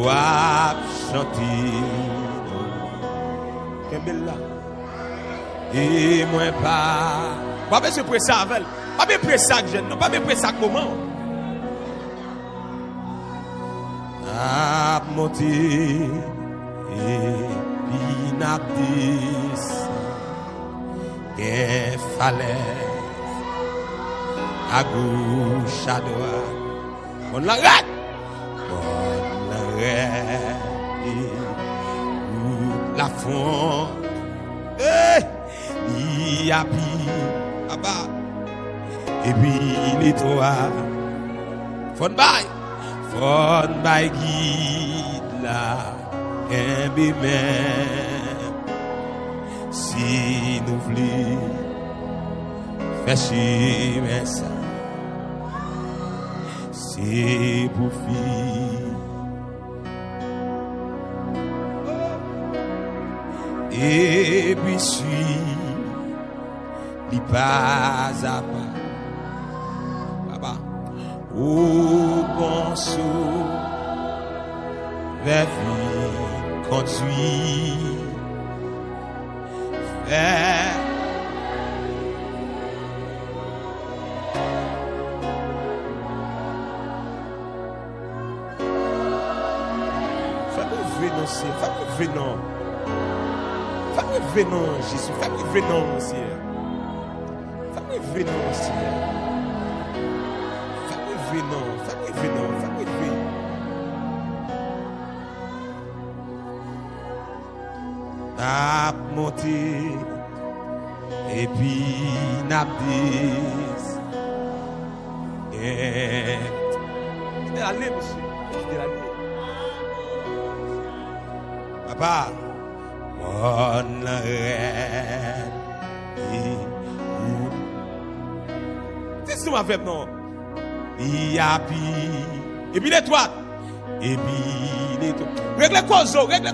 a chanté. Quelle belle là. Et moi pas besoin de ça avec. Pas besoin de ça que jeune, non, pas besoin de ça comment. A monté et puis n'a descendu. Il fallait à gauche, à droite. On l'arrête. On l'arrête. La fond. Il y a puis là-bas. Et puis les trois. Fon bay guide là. Un bébé. Si nous voulons faire chier ça, c'est pour finir. Et puis suis li pas à pas. Papa, au bon saut, vers vie conduit. Fais-moi venir, Jésus, fais-moi venir, Seigneur. Fais-moi venir, Seigneur. Fais-moi venir. N'a monté et puis n'a descendu. Quittez l'allée, monsieur. Quittez l'allée. Papa, mon reine. Dis-nous avec nous. Il y a puis. Et puis l'étoile. Et puis l'étoile. Règle le cozo. Règle le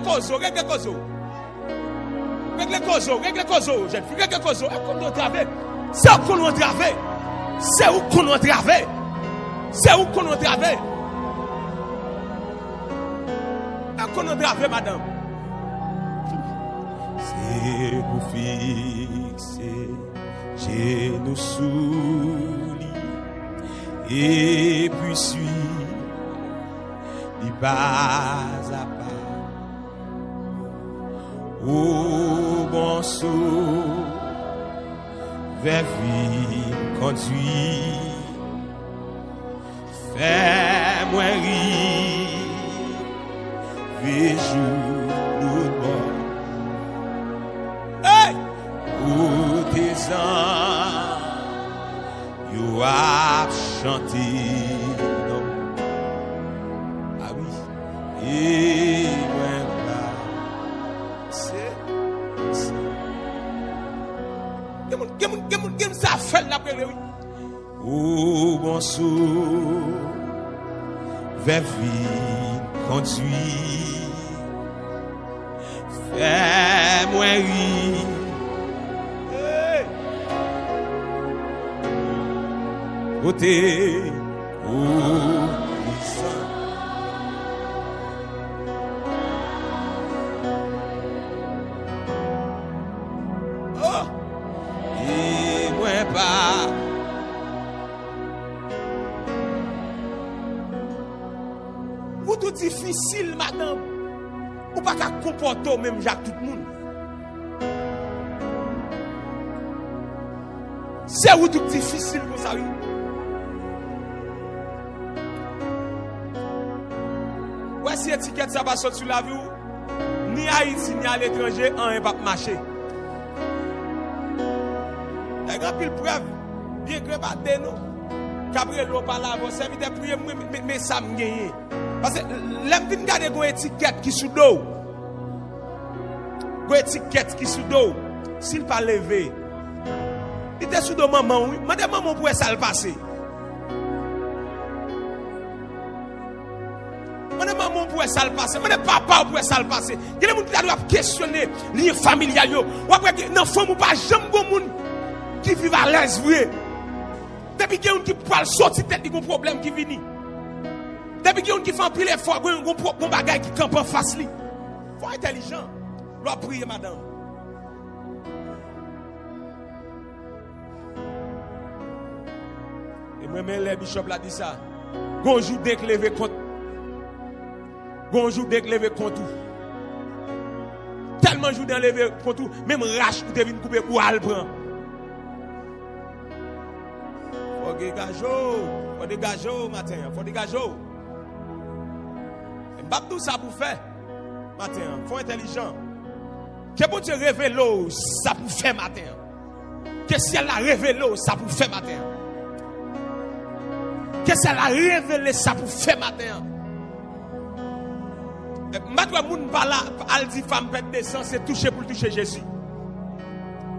cozo. Jeune fille, règle le cozo. Qu'on entrave. C'est où qu'on entrave. Qu'on entrave, madame. C'est pour fixer genoux sous lit et puis suivre les pas à pas au bon saut vers vie conduit. Fais-moi rire, jour le bon. Hey! Où tes ans, you a chanté. Ah oui, et voilà. C'est. Quel ça fait la paix, oui. Où bon sou, vers vie conduit. Fais-moi rire. Côté oh, et moi pas. Vous tout difficile, madame. Ou pas qu'à comporter même Jacques tout le monde. C'est où tout difficile comme ça, oui. Ouais, si étiquette ça va sortir sur la vie, ni à Haïti, ni à l'étranger, on ne va pas marcher. Il y a grand pile preuve, bien que pas de nous. Cabrel l'eau par là, vous savez, de prier, mais ça me gagne. Parce que l'aime vient garder une étiquette qui sous dos. Une étiquette qui sous dos. S'il pas levé. Il était sous dos maman, oui. Maman pourrait ça le passer. Maman pourrait ça le passer. Papa pourrait ça le passer. Il y a des gens qui doivent questionner les familiales. Ou après, dans femme ou pas, jamais bon monde qui vit à l'aise, vrai. Depuis qu'il y a un qui parle sortir tête, il y a un problème qui vient. Depuis qu'il y a qui fait un pile effort, un bagage qui campe en face li. Faut être intelligent. L'on prier madame. Et moi-même les bishop l'a dit ça. Gonjou déclevé contre. Gonjou déclevé contre tout. Tellement jour d'enlever contre tout, même rache pour te venir couper pour al prend. Faut dégager matin, faut dégager. M'pas tout ça pour faire matin, faut intelligent. Que bon Dieu révèle ça pour faire matin. Que si elle a révélé ça pour faire matin. Que si elle a révélé ça pour faire matin. Matwa moun pala al di femme pète de sang c'est toucher pour toucher Jésus.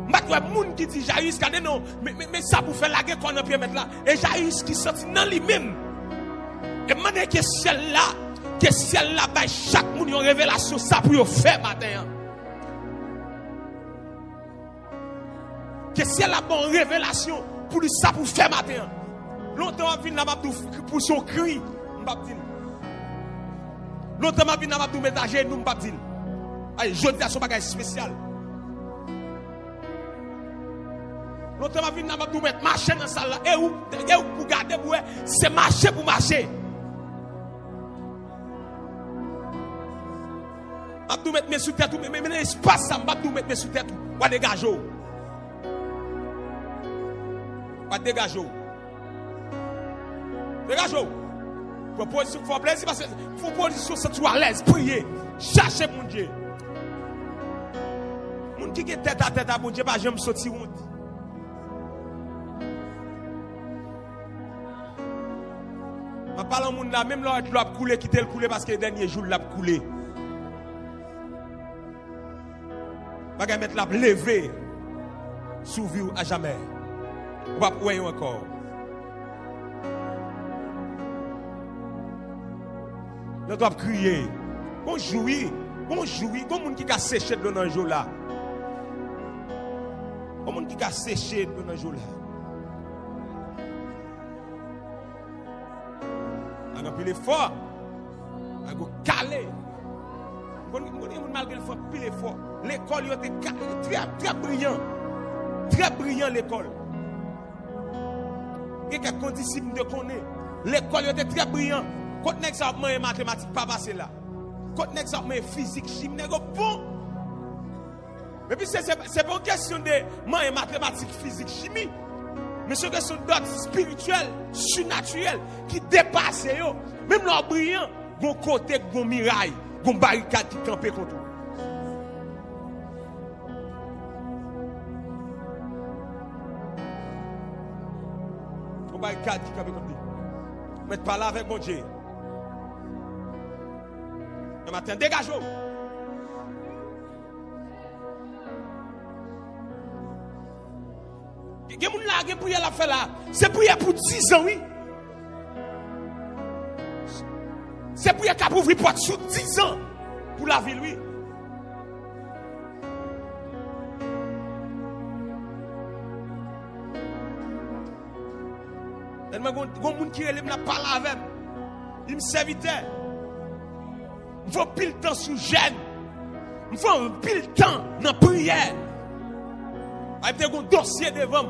Matwa moun qui dit Jaïs kade non mais ça pour faire la guerre qu'on a pu mettre là et Jaïs qui sorti dans lui-même. Et mané que celle-là ba chaque moun yon révélation ça pour yo faire matin. Que celle-là bon révélation pour lui ça pour faire matin. Longtemps on vient là pour son cri, m'pa dire. Longtemps, je vais mettre à genoux, je vais dire. Je dis à son bagage spécial. Longtemps, je vais mettre marcher dans la salle. Et où pour garder, c'est marcher pour marcher. Je vais mettre mes sous-têtes, mais l'espace, je vais mettre mes sous-têtes. Je vais dégager. Je vais dégager. Dégagez. Proposition, il faut plaisir parce que faut position c'est tout à l'aise, prier, chercher mon Dieu. Mon qui est tête à mon Dieu, pas j'aime sortir honte. Je parle au monde là, même là, l'eau a coulé, quitter le couler parce que le dernier jour, l'a coulé. Je vais mettre la lever, survivre à jamais. On va pouvoir encore. Nous devons crier. On jouit. On jouit. Comme on qui a séché dans un jour là. Comme on qui a séché dans un jour là. On a pile effort. On a calé. Malgré le fort, pile effort. L'école était très brillant. Très brillant l'école. Il y a quelques disciples de connaître. L'école était très brillant. Quand on a un mathématique, pas passé là. Quand on a un physique, chimie, bon. Mais puis c'est pas une question de mathématique, physique, chimie. Mais c'est une question d'autres spirituel, surnaturel, qui dépasse. Même leur brillant, bon côté, bon miraille, bon barricade qui campe contre tout. Bon barricade qui campe contre tout. Mettez pas là avec mon Dieu. Le matin, dégagez. Il y a des gens qui prier la fait là. C'est prier pour 10 ans, oui. C'est prier qui a ouvert porte sous 10 ans pour la ville, oui. Il y a des gens qui parlent avec. Il me servitait. Il faut pile temps sous gêne. Il faut pile temps dans la prière. Il y a un dossier devant.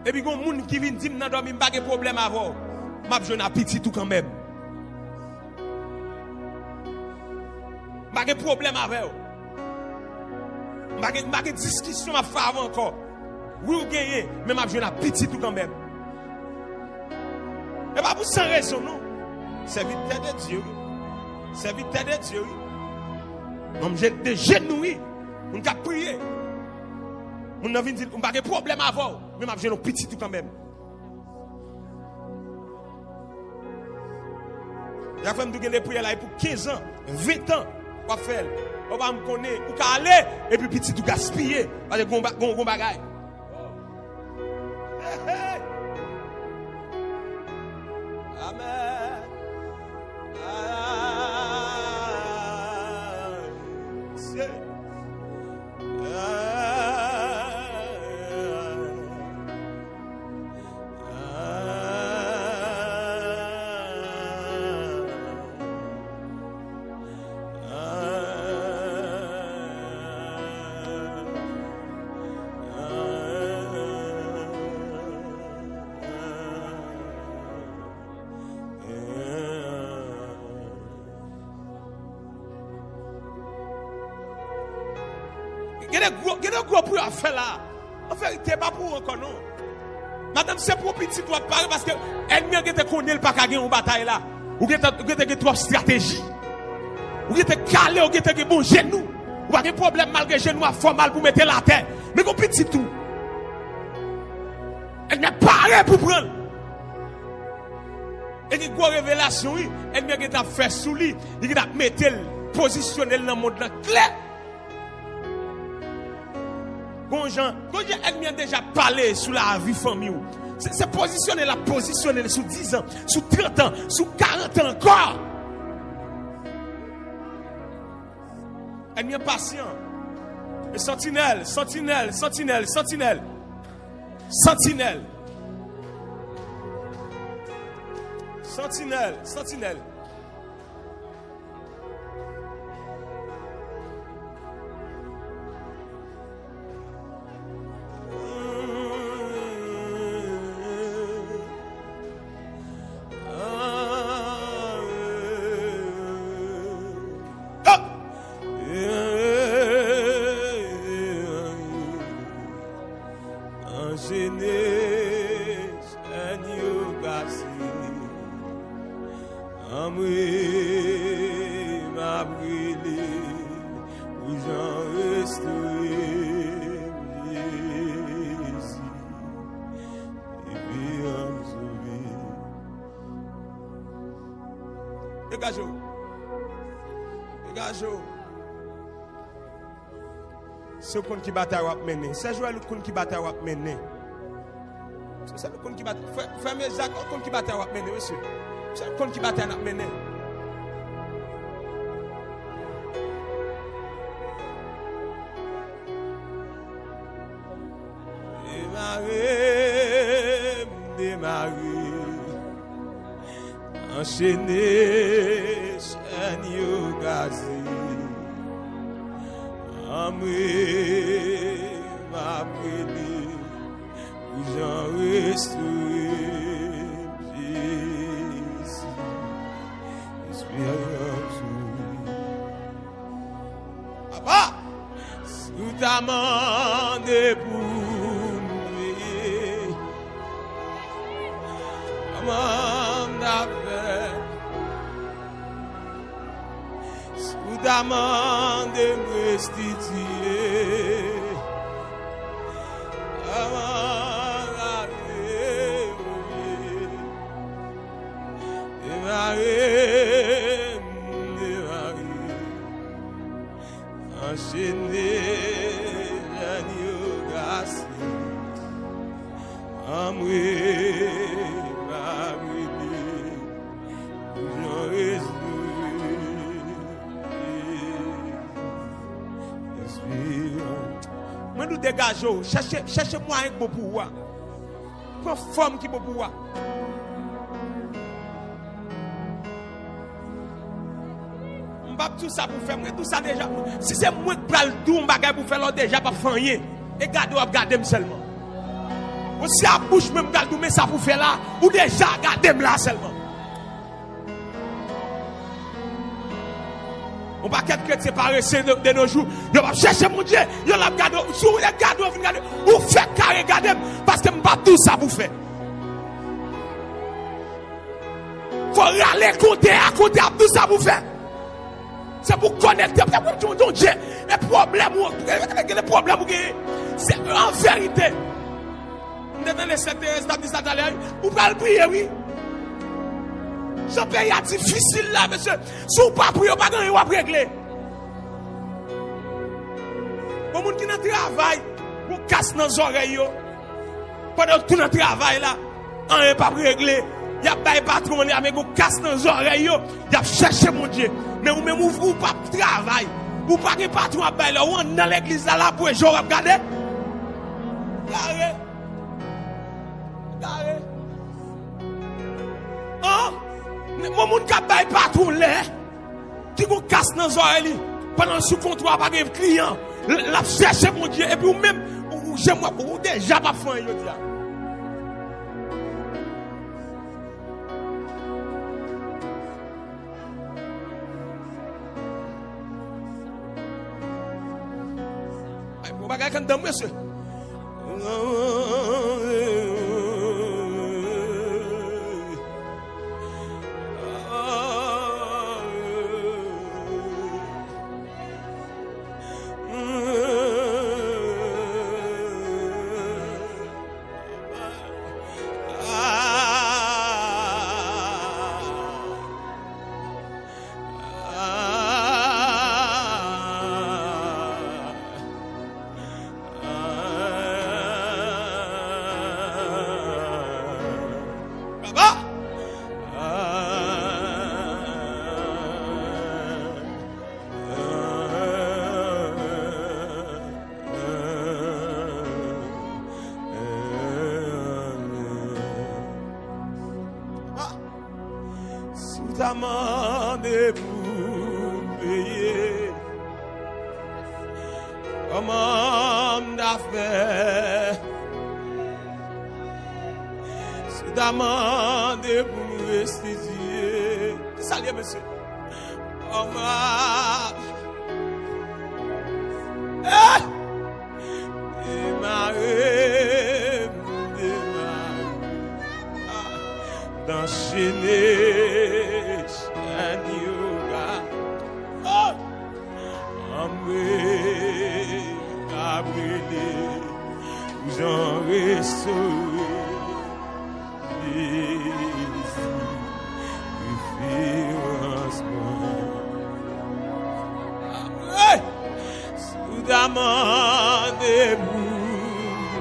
Et puis, il y a des gens qui viennent dire que je n'ai pas de problème avant. Je n'ai pas petit tout quand même. Je n'ai pas de problème avec. Je n'ai pas de discussion à faire avant encore. Oui, vous gagnez, mais je n'ai pas petit tout quand même. Et pas pour sans raison, non. Serviteur de Dieu. Serviteur de Dieu. On j'ai des genoux. On a prié. On a dit on n'a pas de problème avant. Mais j'ai un petit tout quand même. Il y a fait des prières là pour 15 ans, 20 ans. On va faire. On va me connaître. On va aller. Et puis petit tout gaspiller. Parce que on bagaille. Amen. Il y a des gros pour faire là. En vérité, pas pour encore non. Madame, c'est pour petit doit parler parce que ennemi qui te connaît le pas gagner une bataille là. Ou qui te trop stratégie. Ou qui te calé ou qui te bon genou. Ou pas de problème malgré genou a fort mal pour mettre la terre. Mais qu'on petit tout. Elle n'est pas pour prendre. Et une grosse révélation, elle mérite à faire sous lui, il a mettre positionner dans le monde clair. Quand elle m'a déjà parlé sur la vie famille, c'est positionner sous 10 ans, sous 30 ans, sous 40 ans encore. Elle m'a patient. Et sentinelle. Dégagez-vous. C'est le qui bataille à mener. C'est jouer le qui bataille à mener. C'est le qui bataille. Fermez Jacques, le qui bataille à mener, monsieur. C'est le qui bataille à mener. Démarrer. Enchaîner, chaîne gazé. Amé, ma brûlé, où j'en resterai, Jésus, espérance. Papa, sous ta main de boulet, maman d'affaires. D'amende me restituer. Enchaîné, l'agneau glacé. Amoué, ma brûlée, j'en reste. Moi nous dégageons, cherchez moi un beau pouvoir. Prends forme qui beau pouvoir. On va tout ça pour faire, tout ça déjà. Si c'est moi qui prends le tout, on va pour faire l'autre déjà pas faire rien. Et regardez seulement. Si à bouche même garde mais ça pour faire là, ou déjà regardez là seulement. On va qu'être chrétien paresseux de nos jours. Je vais chercher mon Dieu. Je vais regarder. Si vous regardez, vous faites carré, regardez. Parce que je ne vais pas tout ça vous faire. Il faut aller côté à côté à tout ça vous faire. C'est pour connaître. C'est pour Dieu. Les problèmes, c'est en vérité. Vous devez laisser cette année. Vous pouvez le prier, oui. Ce pays est difficile là, monsieur. Si vous ne pas prier, vous ne pouvez pas régler. Pour les gens qui ont un travail, vous cassez dans les oreilles. Pendant tout le travail là, on n'est pas réglé. Il y a des patrons, mais vous cassez dans les oreilles. Il y a cherché mon Dieu. Mais vous même vous pas travail. Vous pas de patron à bailler là. Ou dans l'église là pour jouer. Regardez. Regardez. Regardez. Oh! Mon monde qui a baillé patron là, qui vous casse dans les oreilles pendant sous contrat par des clients, la chercher mon Dieu, et puis vous même, j'aime moi, vous déjà pas fait, je dis. bagage quand dans monsieur. Demandez pour payer comme homme d'affaires. Si demandez pour restituer, salut monsieur. D'enchaîner. J'en restauré référence sous d'amande bouillée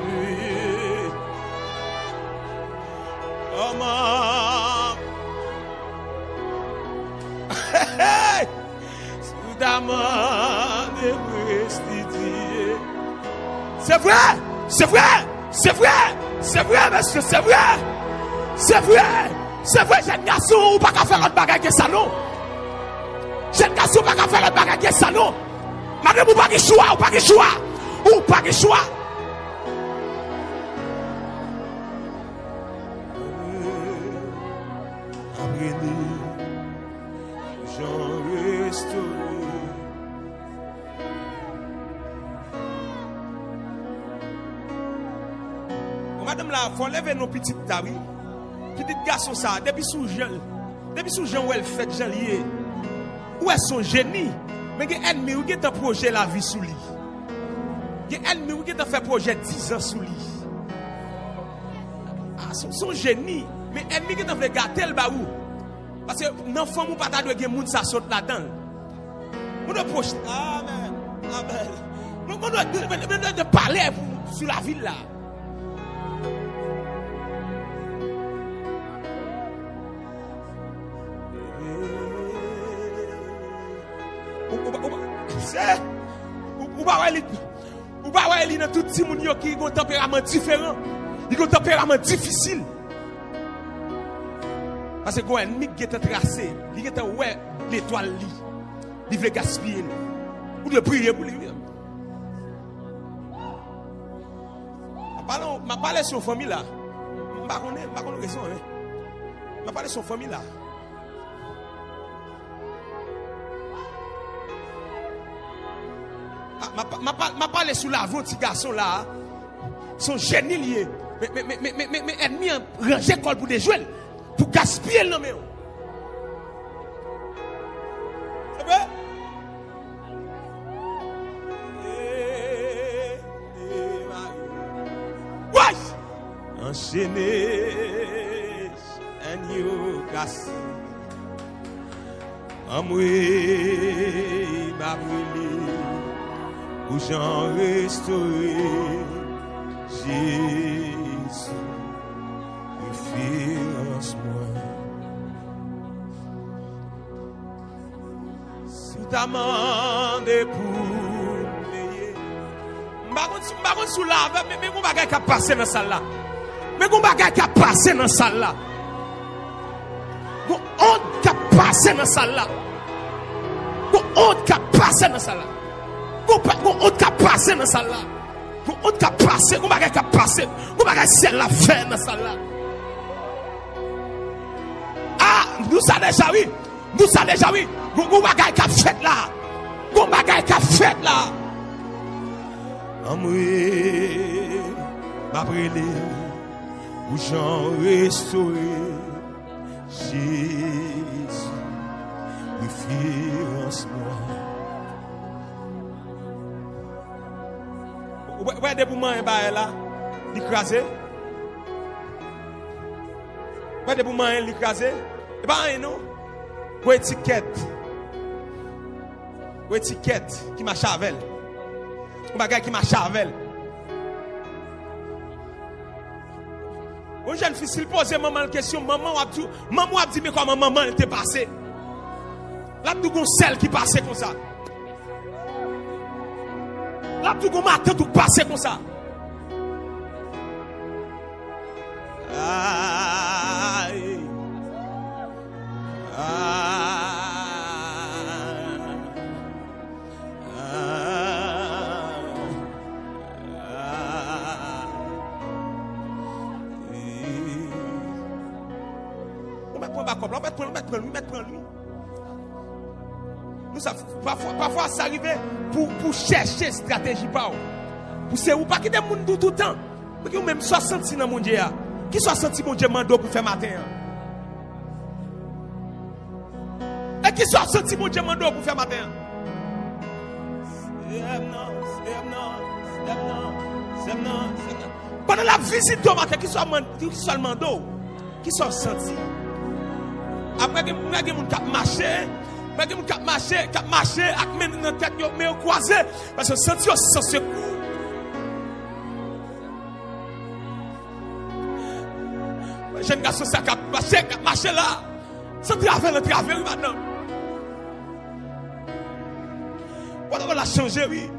sous d'amande restituée. C'est vrai, c'est vrai, c'est vrai, c'est vrai, monsieur, c'est vrai, c'est vrai, c'est vrai, jeune garçon, ou pas qu'à faire l'autre bagage que ça, non? Jeune garçon, ou pas qu'à faire l'autre bagage que ça, non? Madame, ou pas de choix, ou pas de choix, ou pas de choix. Madame là, il faut lever nos petites tables. Petite garçon ça, depuis sous Jean où elle fait Jean lié. Où est son génie? Mais il y a un ennemi qui a projet la vie sous lui. Il y a un ennemi qui a fait projet 10 ans sous lui. Ah, son génie. Mais ennemi qui a fait gâter le baou. Parce que l'enfant ou pas de gen moun ça saute là-dedans. On doit projeter. Amen. Amen. On doit parler sur la ville là. Ou pas ouais li dans tout petit moun yo qui ont un tempérament différent. Ils ont un tempérament difficile. Parce que quand un ennemi qui est tracé, il est ouais l'étoile li. Il veut gaspiller. Ou de prier pour lui. Ma parler sur famille là. Ma connais raison hein. Ma parler sur famille là. Ma parle sous la voix de ce garçon là. Son génie lié. Mais ennemi a rangé l'école pour des jouets. Pour gaspiller le nom. C'est vrai? Ouais! Enchaîné. Agneau cassé. Amoué. M'a brûlé. Où j'en restauré Jésus, référence-moi. Si ta main de pour payer, m'bagon sous la, mais mon bagage qui a passé dans salle là, mais mon bagage qui a passé dans salle là, mon honte qui a passé dans salle là, mon honte qui a passé dans salle là. On t'a passé dans ça là. On t'a passé, on va passé, on va c'est la fin dans ça là. Ah, nous ça déjà oui. Nous ça déjà oui. On va fait là. On va fait là. Amoué, m'a brûlé, où j'en restauré, Jésus, référence-moi. Ouais, des mouvements là, l'écraser. Ouais, des mouvements l'écraser. Et pas non. Ou étiquette qui m'a chavel. Un bagage qui m'a chavel. Une jeune fille, s'il pose maman la question, maman a dit, mais comment maman elle était passée? Là, tout le celle qui passait comme ça. Là, tout le matin, tout passait comme ça. Aïe. Mettre lui. Nous ça parfois ça arrive pour chercher stratégie pas. Pour c'est ou pas qui des monde tout le temps. Parce que même 60 dans mon Dieu. Qui 60 mon Dieu mando pour faire matin. Et qui 60 mon Dieu mando pour faire matin. Pendant la visite au matin qui soit le mando, qui soit senti. Après que vous avez marché, avec mes dans tête, mais croisé, parce que senti sans secours. Jeune garçon, ça a marché là, sans travers maintenant. Voilà, on l'a changé, oui.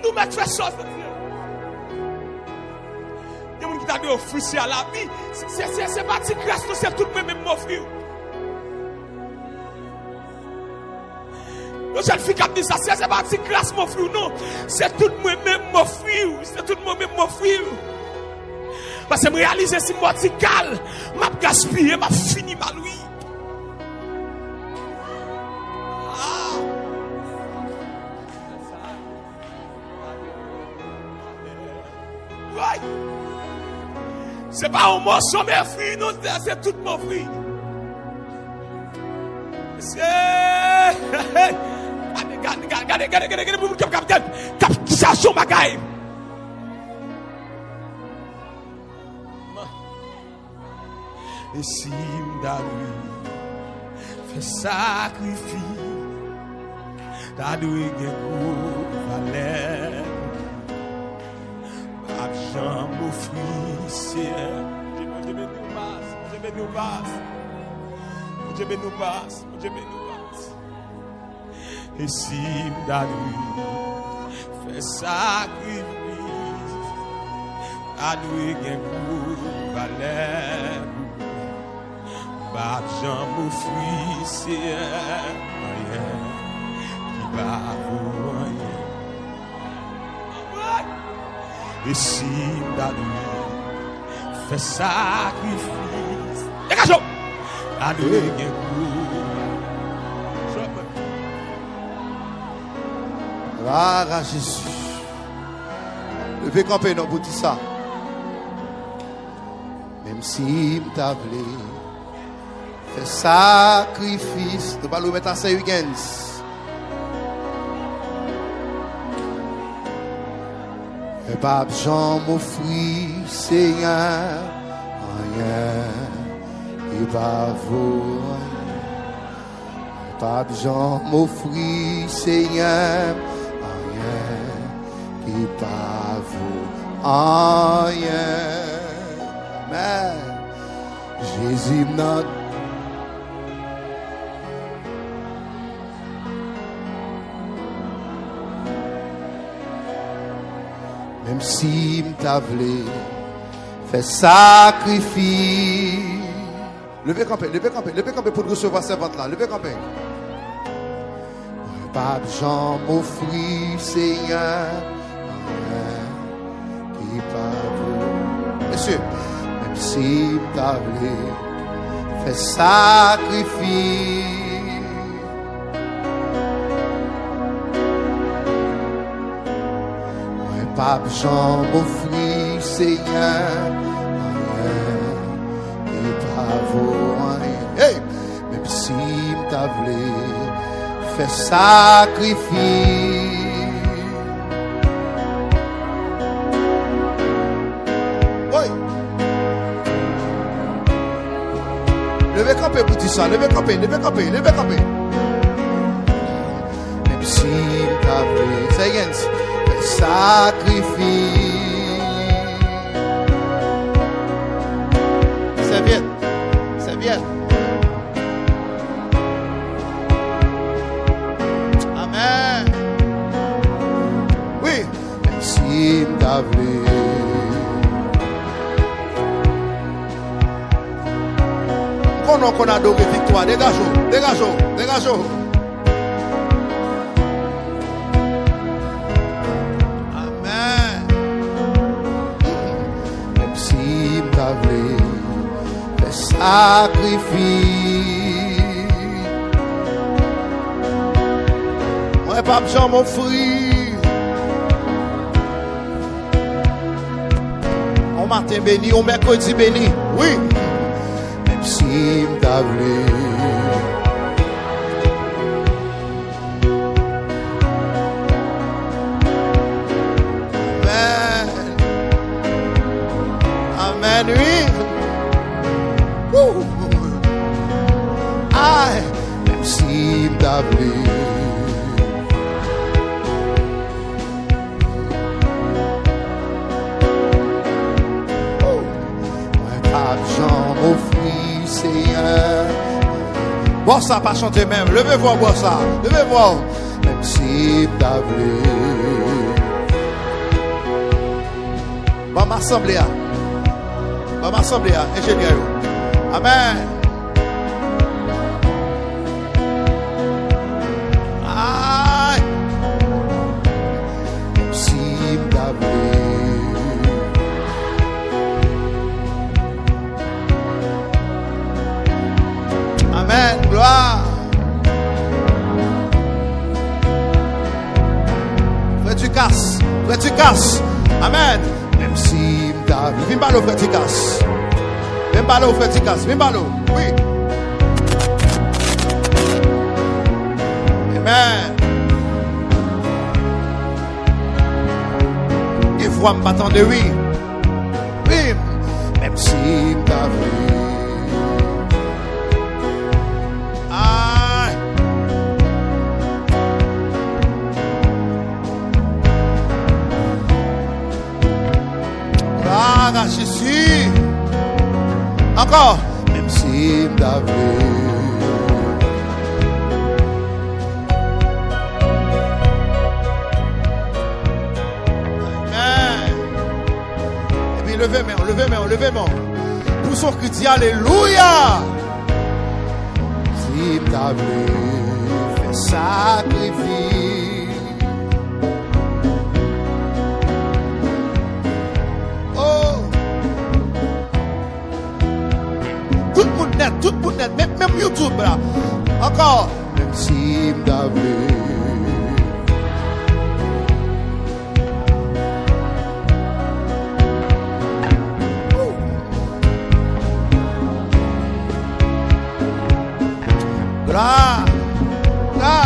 Nous mettons fait chose de Dieu. Il y a des gens qui t'ont dit offrir à la vie. C'est pas si grâce, c'est tout le même m'offrir. Nos jeunes filles qui ont dit ça, c'est pas si grâce m'offrir, non. C'est tout le même m'offrir. C'est tout le même m'offrir. Parce que je réalise si moi je suis calme, je gaspille, je finis mal, oui. C'est pas un morceau, mais fruit, non, c'est tout mon fruit. Regardez, captation bagaille. Et si m'dalui fait sacrifice, t'adoué gagou valeur. Jean m'offrit, Dieu nous passe. Et si m'dalui fait sacrifice, t'adoué gagou valeur. Jean m'offrit, c'est rien qui va vous rien. Et si David fait sacrifice, dégage-moi, David est à Jésus. Levez camper dans bouti ça. Même si m't'a voulu fait sacrifice, nous allons mettre à Saint Huygens. Et pas Jean m'offrit, Seigneur, rien qui va vous. Pas Jean m'offrit, Seigneur, rien qui va vous. Rien. Mais Jésus n'a même si m't'a voulu fait sacrifice. Levez camper pour recevoir cette vente là. Levez camper. Pas Jean m'offrit, Seigneur, qui pas vous. Monsieur, même si m't'a voulu fait sacrifice. Pas besoin m'offrir, Seigneur, rien, et pas rien. Hey, même si m't'a voulu faire sacrifice. Oui. Levez camper pour dire ça, levez camper, levez camper, levez camper. Même si m't'a voulu, Seigneur, sacrifice. Serviette, serviette. Amen. Oui, même si m't'a voulu. Qu'on a adoré victoire, dégageons, dégageons, dégageons. Sacrifice. Moi, pas besoin m'offrir. On matin béni, on mercredi béni. Oui. Même si m't'a voulu. Amen. Amen, oui. Même si m't'a voulu. Moi pas besoin m'offrir, Seigneur. Bon ça pas chanter même. Levez voir boire ça. Levez voir. Même si m't'a voulu. Bon m'assembler. Bon m'assembler. Ingénieur. Amen. Amen, gloire. Frère tu casses, frère tu casses. Amen. Même si m't'a vu, viens ballot frère tu casses. Viens ballot frère tu casses, viens ballot. Oui. Amen. Et voix me battant de oui. Oui. Même si m't'a vu. Jésus. Encore. Même si m't'a vu. Amen. Et puis levez main, levez main, levez main. Pour son cri dit alléluia. Si m't'a vu, fais sacrifice. Tout le monde net, même YouTube là. Encore. Même si m't'a vu. Là, là.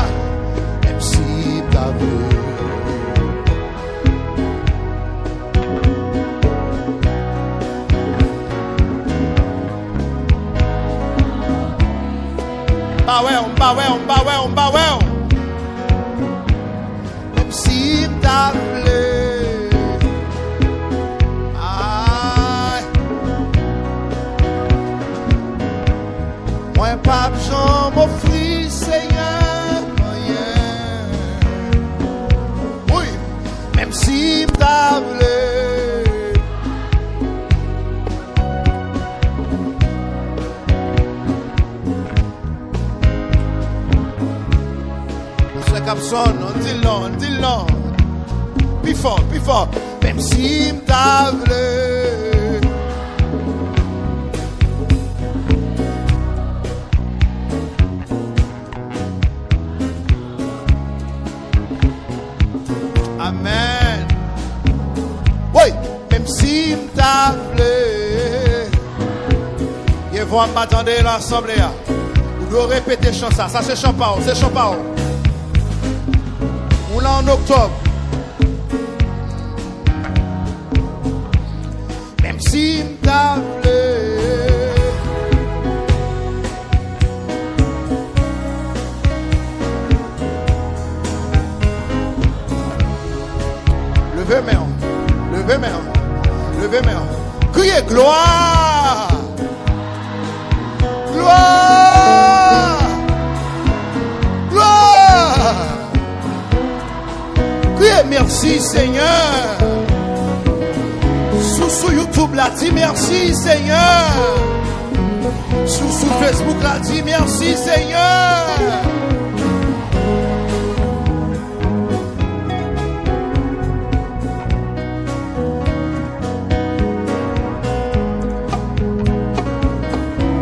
Même si m't'a vu. On bat ouais. Même si m't'a voulu. Aïe. Moi pas besoin m'offrir, Seigneur. Rien. Oui. Même si m't'a voulu. Capson, on dit non. Plus fort. Même si m't'a voulu. Même si m't'appelé, ils vont m'attendre l'assemblée. Vous devez répéter chant ça. Ça c'est chant parole, c'est chant parole. On l'a en octobre. Même si m't'appelé, levez main, levez main, levez main. Criez gloire, gloire, gloire. Criez merci Seigneur. Sous YouTube là, dit merci Seigneur. Sous Facebook là, dit merci Seigneur.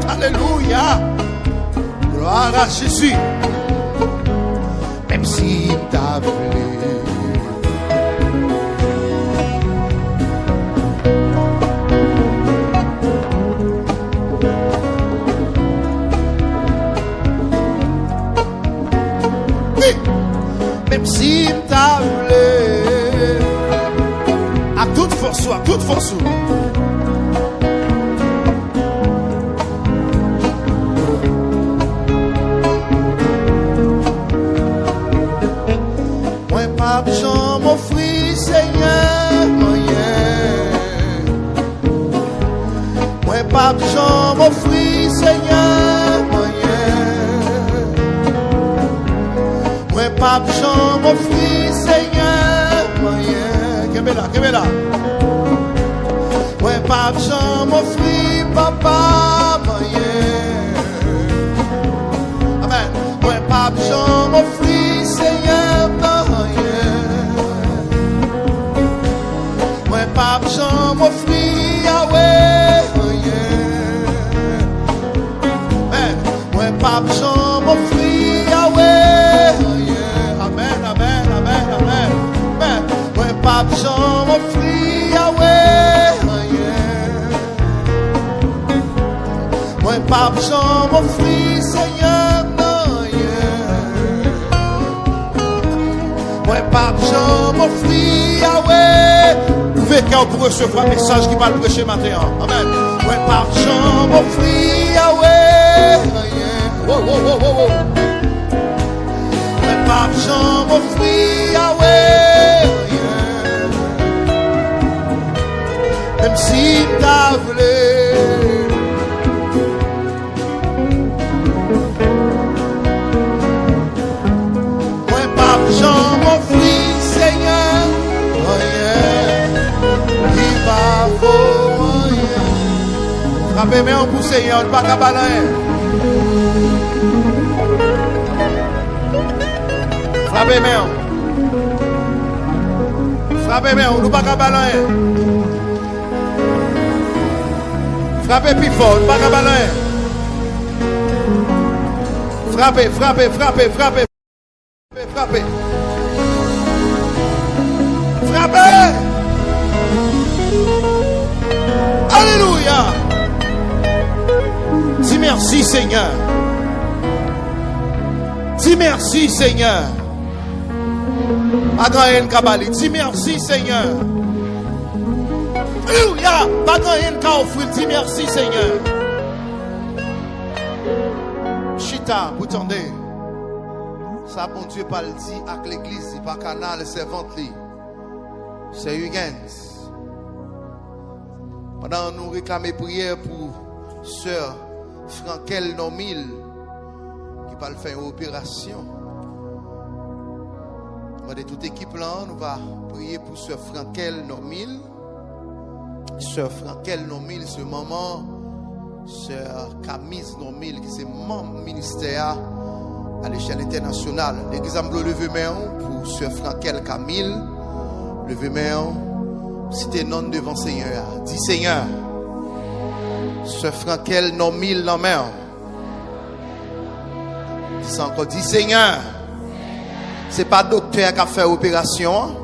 Alléluia. Gloire à Jésus. Même s'il t'a appelé. Même s'il t'a appelé. À toute force, à toute force. J'en m'offris, Seigneur, moyen. Moi, pas j'en m'offris, Seigneur, moyen. Moi, pas j'en m'offris, Seigneur, moyen. Qu'est-ce là? Moi, pas j'en m'offris, papa, moyen. Amen. Moi, pas j'en m'offris, Seigneur, moyen. Pape Jean m'offrit Yahweh, amen. Moi Pape Jean m'offrit Yahweh, amen, amen, amen, amen. Moi Pape Jean m'offrit Yahweh, moi Pape Jean m'offrit Seigneur, moi Pape Jean m'offrit Yahweh. Cœur pour recevoir un message qui va le prêcher matin. Amen. Ouais, par Jean m'offrit Yahweh. Ouais, par Jean m'offrit Yahweh. Même si t'as voulu. Ouais, par Jean m'offrit Seigneur. Frappez main pour Seigneur, on ne pas qu'à balayer. Frappez main. Frappez main, on ne pas qu'à balayer. Frappez plus fort, on ne pas qu'à balayer. Frappez, frappez, frappez, frappez. Frappez. Frappez. Alléluia. Dis merci Seigneur. Dis merci Seigneur. Agayen Kabali. Dis merci Seigneur. Alléluia. Agayen Kaofri. Dis merci Seigneur. Chita, vous entendez? Ça bon Dieu pas le dit avec l'église, pas canal servante li. C'est Huygens. Pendant nous réclamer prière pour sœur Frankel Nomil qui va faire une opération. De toute équipe là, nous va prier pour sœur Frankel Nomil. Sœur Frankel Nomil, ce moment, sœur Camise Nomil qui c'est membre ministère à l'échelle internationale. L'exemple levé main pour sœur Frankel Camille. Levé main. Cité non devant Seigneur. Dis Seigneur. Sœur Frankel Nomil dans main. Dis encore. Dis Seigneur. C'est pas docteur qui a fait opération.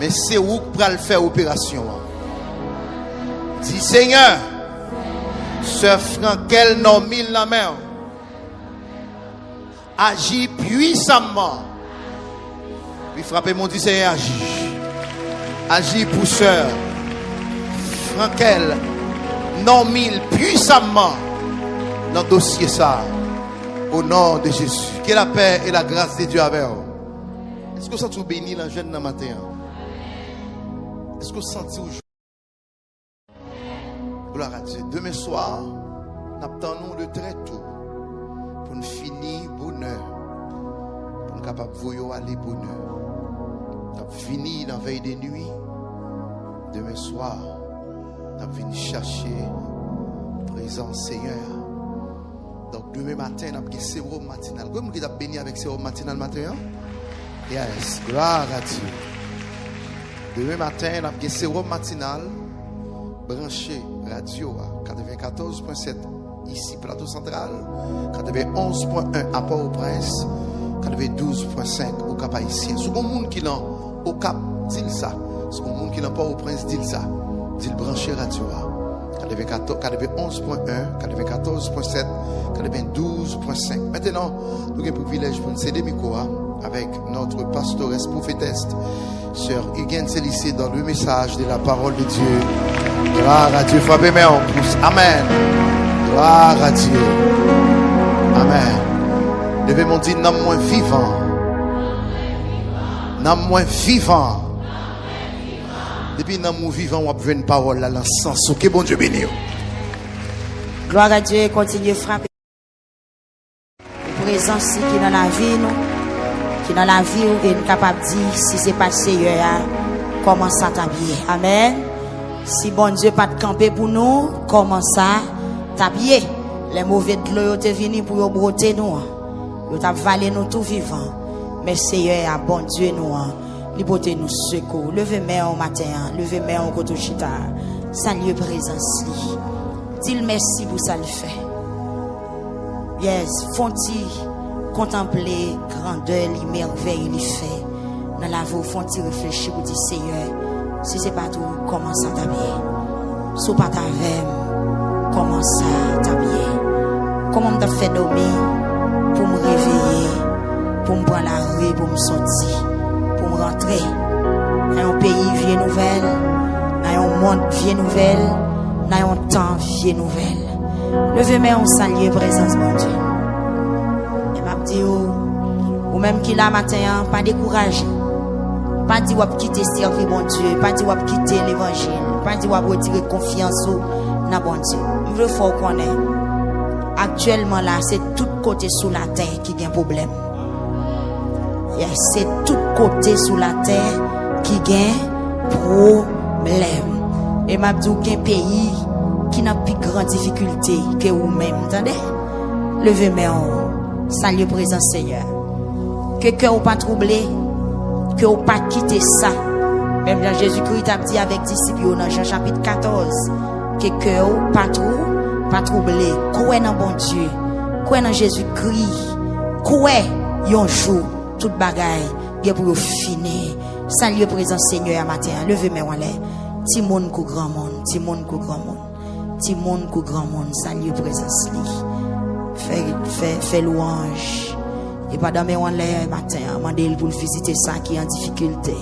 Mais c'est où pour le faire opération. Dis Seigneur, Sœur Frankel non mille la main. Agis puissamment. Puis frappez mon dit Seigneur, agis. Agis pour Sœur Frankel non mille puissamment dans le dossier ça. Au nom de Jésus. Que la paix et la grâce de Dieu avec vous. Est-ce que vous sentez béni la jeune dans matin? Est-ce que vous sentez aujourd'hui? Gloire à Dieu. Demain soir, nous attendons de très tôt pour nous finir bonheur. Pour nous capables de aller bonheur. Nous avons fini dans la veille de nuit. Demain soir, nous avons fini chercher présence Seigneur. Donc demain matin, nous avons un sérum matinal. Comment vous avez béni avec sérum matinal matin? Yes, gloire à Dieu. Demain matin, nous avons un sérum matinal. Branché radio à 94.7 ici, plateau central. 91.1 à Port-au-Prince. 92.5 au Cap Haïtien. Si vous monde qui est au Cap, dis ça. Si vous monde qui est au Port-au-Prince, dis ça. Dis le branché radio à 91.1, 94.7, 92.5. Maintenant, nous avons un privilège pour nous céder micro avec notre pastoresse prophétesse, Sœur Huguette Célicée, dans le message de la parole de Dieu. Gloire à Dieu. Frappez mes en pouce. Amen. Gloire à Dieu. Amen. Levez mon dit, n'am moins vivant. N'am moins vivant. Depuis n'am moins vivant, on a besoin de parole à l'encens. Que bon Dieu bénisse. Gloire à Dieu, continue à frapper. Présence qui dans la vie, nous, qui dans la vie, et nous capable de dire si c'est pas Seigneur, comment ça t'habiller. Amen. Si bon Dieu pas de camper pour nous, comment ça t'habiller. Les mauvais de l'eau sont venus pour broter nous. Ils ont valé nous tout vivant. Mais Seigneur, bon Dieu, nous, liberté nous secours. Levez main au matin, levez main au côté chita. Salut présence. Dis merci pour ça le fait. Yes, font-ils contempler grandeur, les merveilles, les faits. Dans la vie, font-ils réfléchir pour dire Seigneur, si c'est pas tout, comment ça t'habiller? Si pas ta veille, comment ça t'habiller? Comment m'as fait dormir pour me réveiller, pour me prendre la rue, pour me sortir, pour me rentrer dans un pays vie nouvelle, dans un monde vie nouvelle, dans un temps vie nouvelle. Levez-moi en saluer présence mon Dieu. Et m'a dit ou même qui là matin pas découragé. Pas dit ou quitter servir bon Dieu, pas dit ou quitter l'évangile, pas dit ou retirer confiance dans bon Dieu. Il veut faut connaître. Actuellement là, c'est tout côté sous la terre qui a un problème. Yes, c'est tout côté sous la terre qui a un problème. Et m'a dit qu'un pays qui n'a plus grande difficulté que vous-même, entendez? Levez-moi en salut présent Seigneur. Que cœur ou pas troublé, que ou pas quitter ça. Même dans Jésus-Christ a dit avec disciples dans Jean chapitre 14, que cœur ou pas troublé, croyez dans bon Dieu, croyez dans Jésus-Christ, croyez yon jour toute bagaille bien pour finir. Salut présent Seigneur à matin. Levez-moi en l'air. Ti monde ko grand monde, ti monde ko grand monde. Ti monde ko grand monde, salut présence li. Fait louange. Et pas dans mes en l'air matin, mandel pour visiter ça qui est en difficulté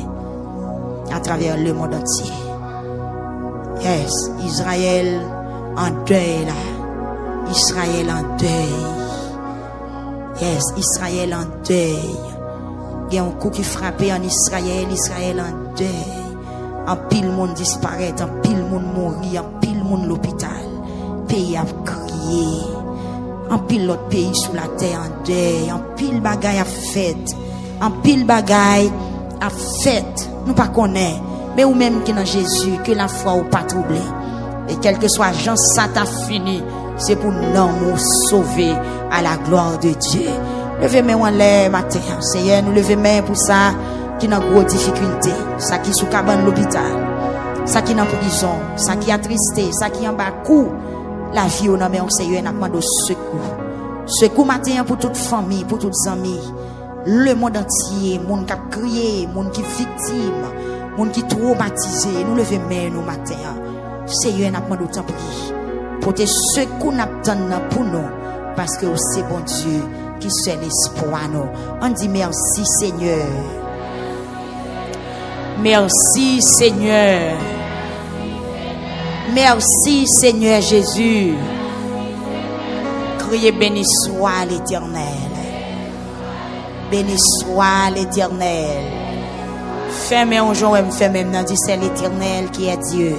à travers le monde entier. Yes, Israël en deuil là. Israël en deuil. Yes, Israël en deuil. Il y a un coup qui frappait en Israël, Israël en deuil. En pile monde disparaît, en pile monde mourir, en pile monde l'hôpital. Pays a crié. En pile l'autre pays sous la terre en deuil. En pile bagaille a fait. En pile bagaille a fait. Nous pas connaît. Mais ou même qui dans Jésus, que la foi ou pas troublé. Et quel que soit Jean, ça t'a fini. C'est pour nous sauver à la gloire de Dieu. Levez-moi en l'air matin. Seigneur, nous levez-moi pour ça qui n'a gros difficulté. Ça qui sous cabane l'hôpital. Ça qui dans prison. Ça qui a tristé. Ça qui en bas coup. La vie au nom de Seigneur n'a pas de secours. Secours matin pour toute famille, pour toutes amis. Le monde entier, monde qui a crié, monde qui victime, monde qui traumatisé, nous lever main nous matin. Seigneur, n'a demandé autant prier. Pour te secours n'a pour nous parce que c'est bon Dieu qui fait l'espoir nous. On dit merci Seigneur. Merci Seigneur. Merci Seigneur Jésus. Criez béni soit l'Éternel. Béni soit l'Éternel. Fermez un jour et me fermez maintenant. Dit c'est l'Éternel qui est Dieu.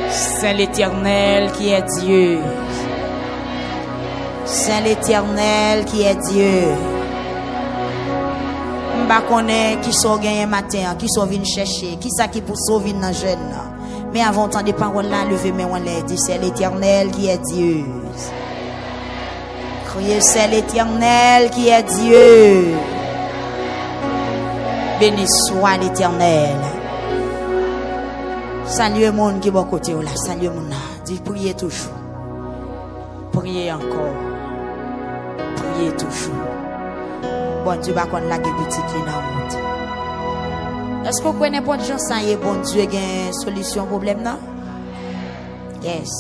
C'est l'Éternel qui est Dieu. C'est l'Éternel qui est Dieu. M'ba connaît qui sont gagné matin, qui sont venus chercher, qui ça qui pour sauver dans jeune. Mais avant d'entendre des paroles là, levez mes mains dit c'est l'Éternel qui est Dieu. Criez c'est l'Éternel qui est Dieu. Béni soit l'Éternel. Salut le monde qui est bon côté là, salut le monde. Dis priez toujours. Priez encore. Priez toujours. Bon Dieu va qu'on la petite qui dans monde. Est-ce que vous connaissez pas de gens ça y est bon Dieu gagne solution problème non? Yes.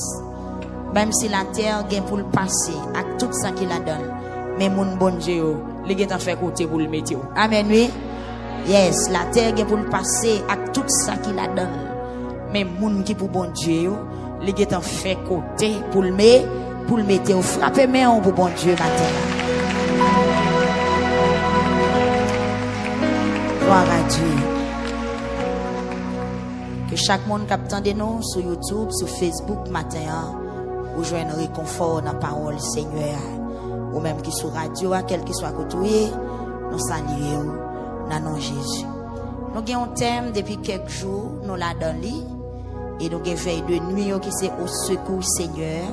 Même si la terre gagne pour le passer avec tout ça qu'il a donné, mais mon bon Dieu, il gagne en fait côté pour le mettre. Amen oui. Yes, la terre gagne pour le passer avec tout ça qu'il a donné. Mais moun qui pour bon Dieu, il gagne en fait côté pour le mettre, frapper mais on pour bon Dieu matin. Gloire à Dieu. Que chaque monde qui attend de nous sur YouTube, sur Facebook matin, ou joindre un réconfort dans la parole Seigneur, ou même qui sur radio, quel que soit côté, nous saluons dans nom Jésus. Nous avons un thème depuis quelques jours, nous la donnons, et nous avons une veille de nuit qui c'est au secours Seigneur,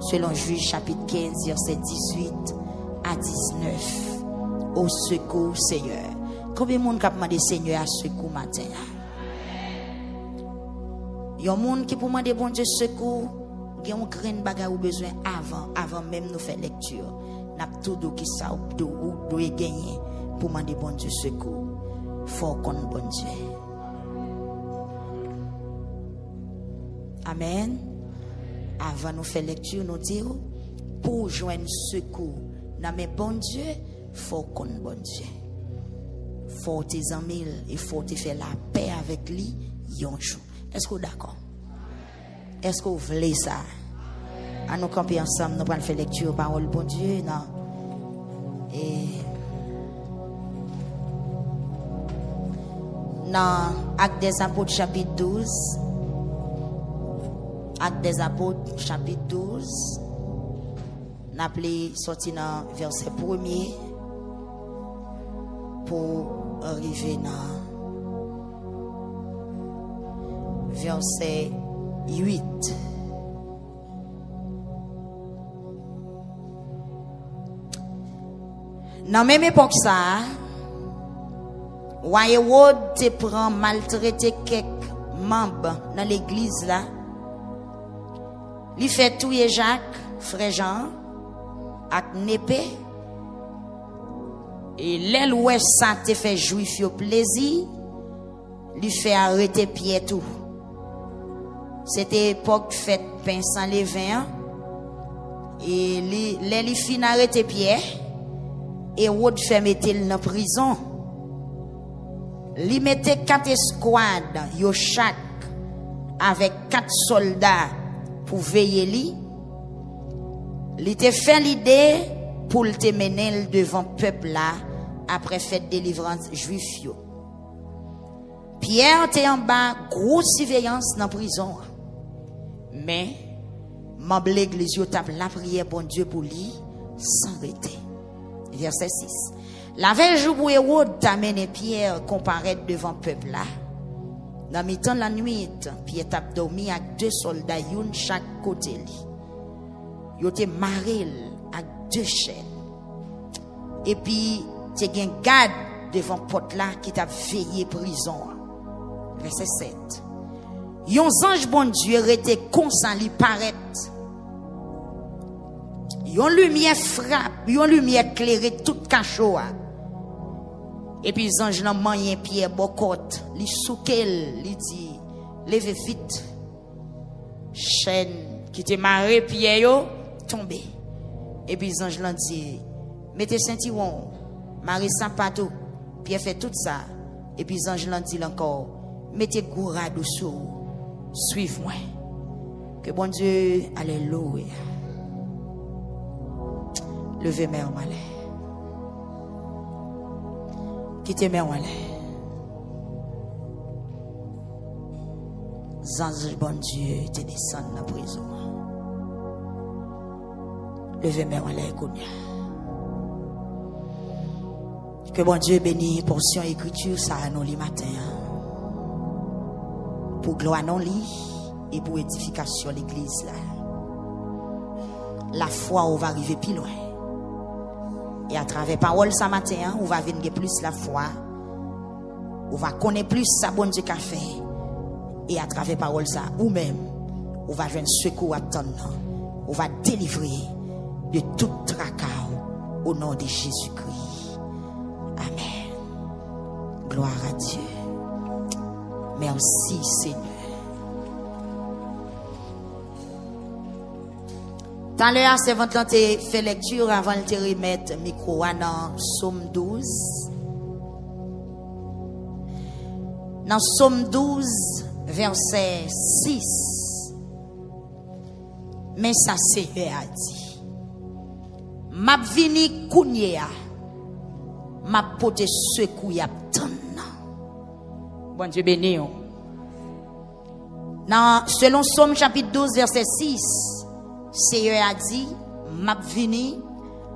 selon Juge chapitre 15, verset 18 à 19. Au secours Seigneur. Combien de monde qui a demandé Seigneur à secours matin? Il y a des gens qui pour demander bon Dieu secours, il y a un grain de bagage ou besoin avant même nous faire lecture. N'a tout do qui ça ou doit gagner pour demander bon Dieu secours. Faut qu'on bon Dieu. Amen. Avant nous faire lecture, nous disons pour joindre secours dans mes bon Dieu, faut qu'on bon Dieu. Faut tes amis et faut te faire la paix avec lui yon jour. Est-ce que vous êtes d'accord? Est-ce que vous voulez ça? À nous camper ensemble, nous allons faire lecture parole bon Dieu, non? Et dans Actes des Apôtres chapitre 12, Actes des Apôtres chapitre 12, nous appelons sorti dans verset 1er pour arriver dans verset 8. Dans même époque ça, roi Hérode te prend maltraiter quelques membres dans l'église là. Il fait tuer Jacques, frère Jean, avec Népé. Et l'aile ouest ça te fait juif au plaisir, lui fait arrêter Pierre tout. C'était époque fête pain sans levain. Et les fin arrêter Pierre, et Hérode fait mettre dans la prison. Li mettait 4 escouades, yo chaque avec 4 soldats pour veiller li. Li te fait l'idée pour le te mener devant peuple là après fête délivrance juif yo. Pierre était en bas, grosse surveillance dans la prison. Mais membre l'église yo tape la prière bon Dieu pour lui sans arrêter. Verset 6. La veille jour où Hérode t'a mené Pierre comparaître devant peuple là. Dans le temps de la nuit, Pierre t'a dormi avec 2 soldats, une chaque côté li. Yo te marré avec 2 chaînes. Et puis, te gen garde devant porte là qui t'a veillé prison. Verset 7. Yon ange bon Dieu était constant li paraît. Yon lumière frappe, yon lumière éclairée toute cachot. Et puis ange nan manyen Pierre bokot, li soukel, li dit levez vite. Chaîne qui te marré Pierre yo tombé. Et puis ange lan dit mettez ceinturon, marré sapato. Pierre fait tout ça. Et puis ange lan dit encore mettez gourade sur suivez-moi. Que bon Dieu, alléluia. Levez mes en l'air. Quittez mes en l'air. Ange bon Dieu, te descend dans la prison. Levez mes en l'air, Kounia. Que bon Dieu bénisse portion écriture ça à nous le matin. Pour gloire non lit et pour édification l'église là. La foi on va arriver plus loin. Et à travers parole ce matin, on va venir plus la foi. On va connaître plus sa bon Dieu qu'a fait. Et à travers parole ça, ou même, on va jouer un secours à attendre. On va délivrer de tout tracas au nom de Jésus-Christ. Amen. Gloire à Dieu. Merci Seigneur. Tout à l'heure, c'est votre temps fait lecture avant de te remettre micro dans Psaume 12. Dans Psaume 12, verset 6. Mais ça, Seigneur a dit. M'a vini kounye a. M'a pote secours y a ton. Bon Dieu béni. Selon Psaume chapitre 12, verset 6. Seigneur a dit, m'a vini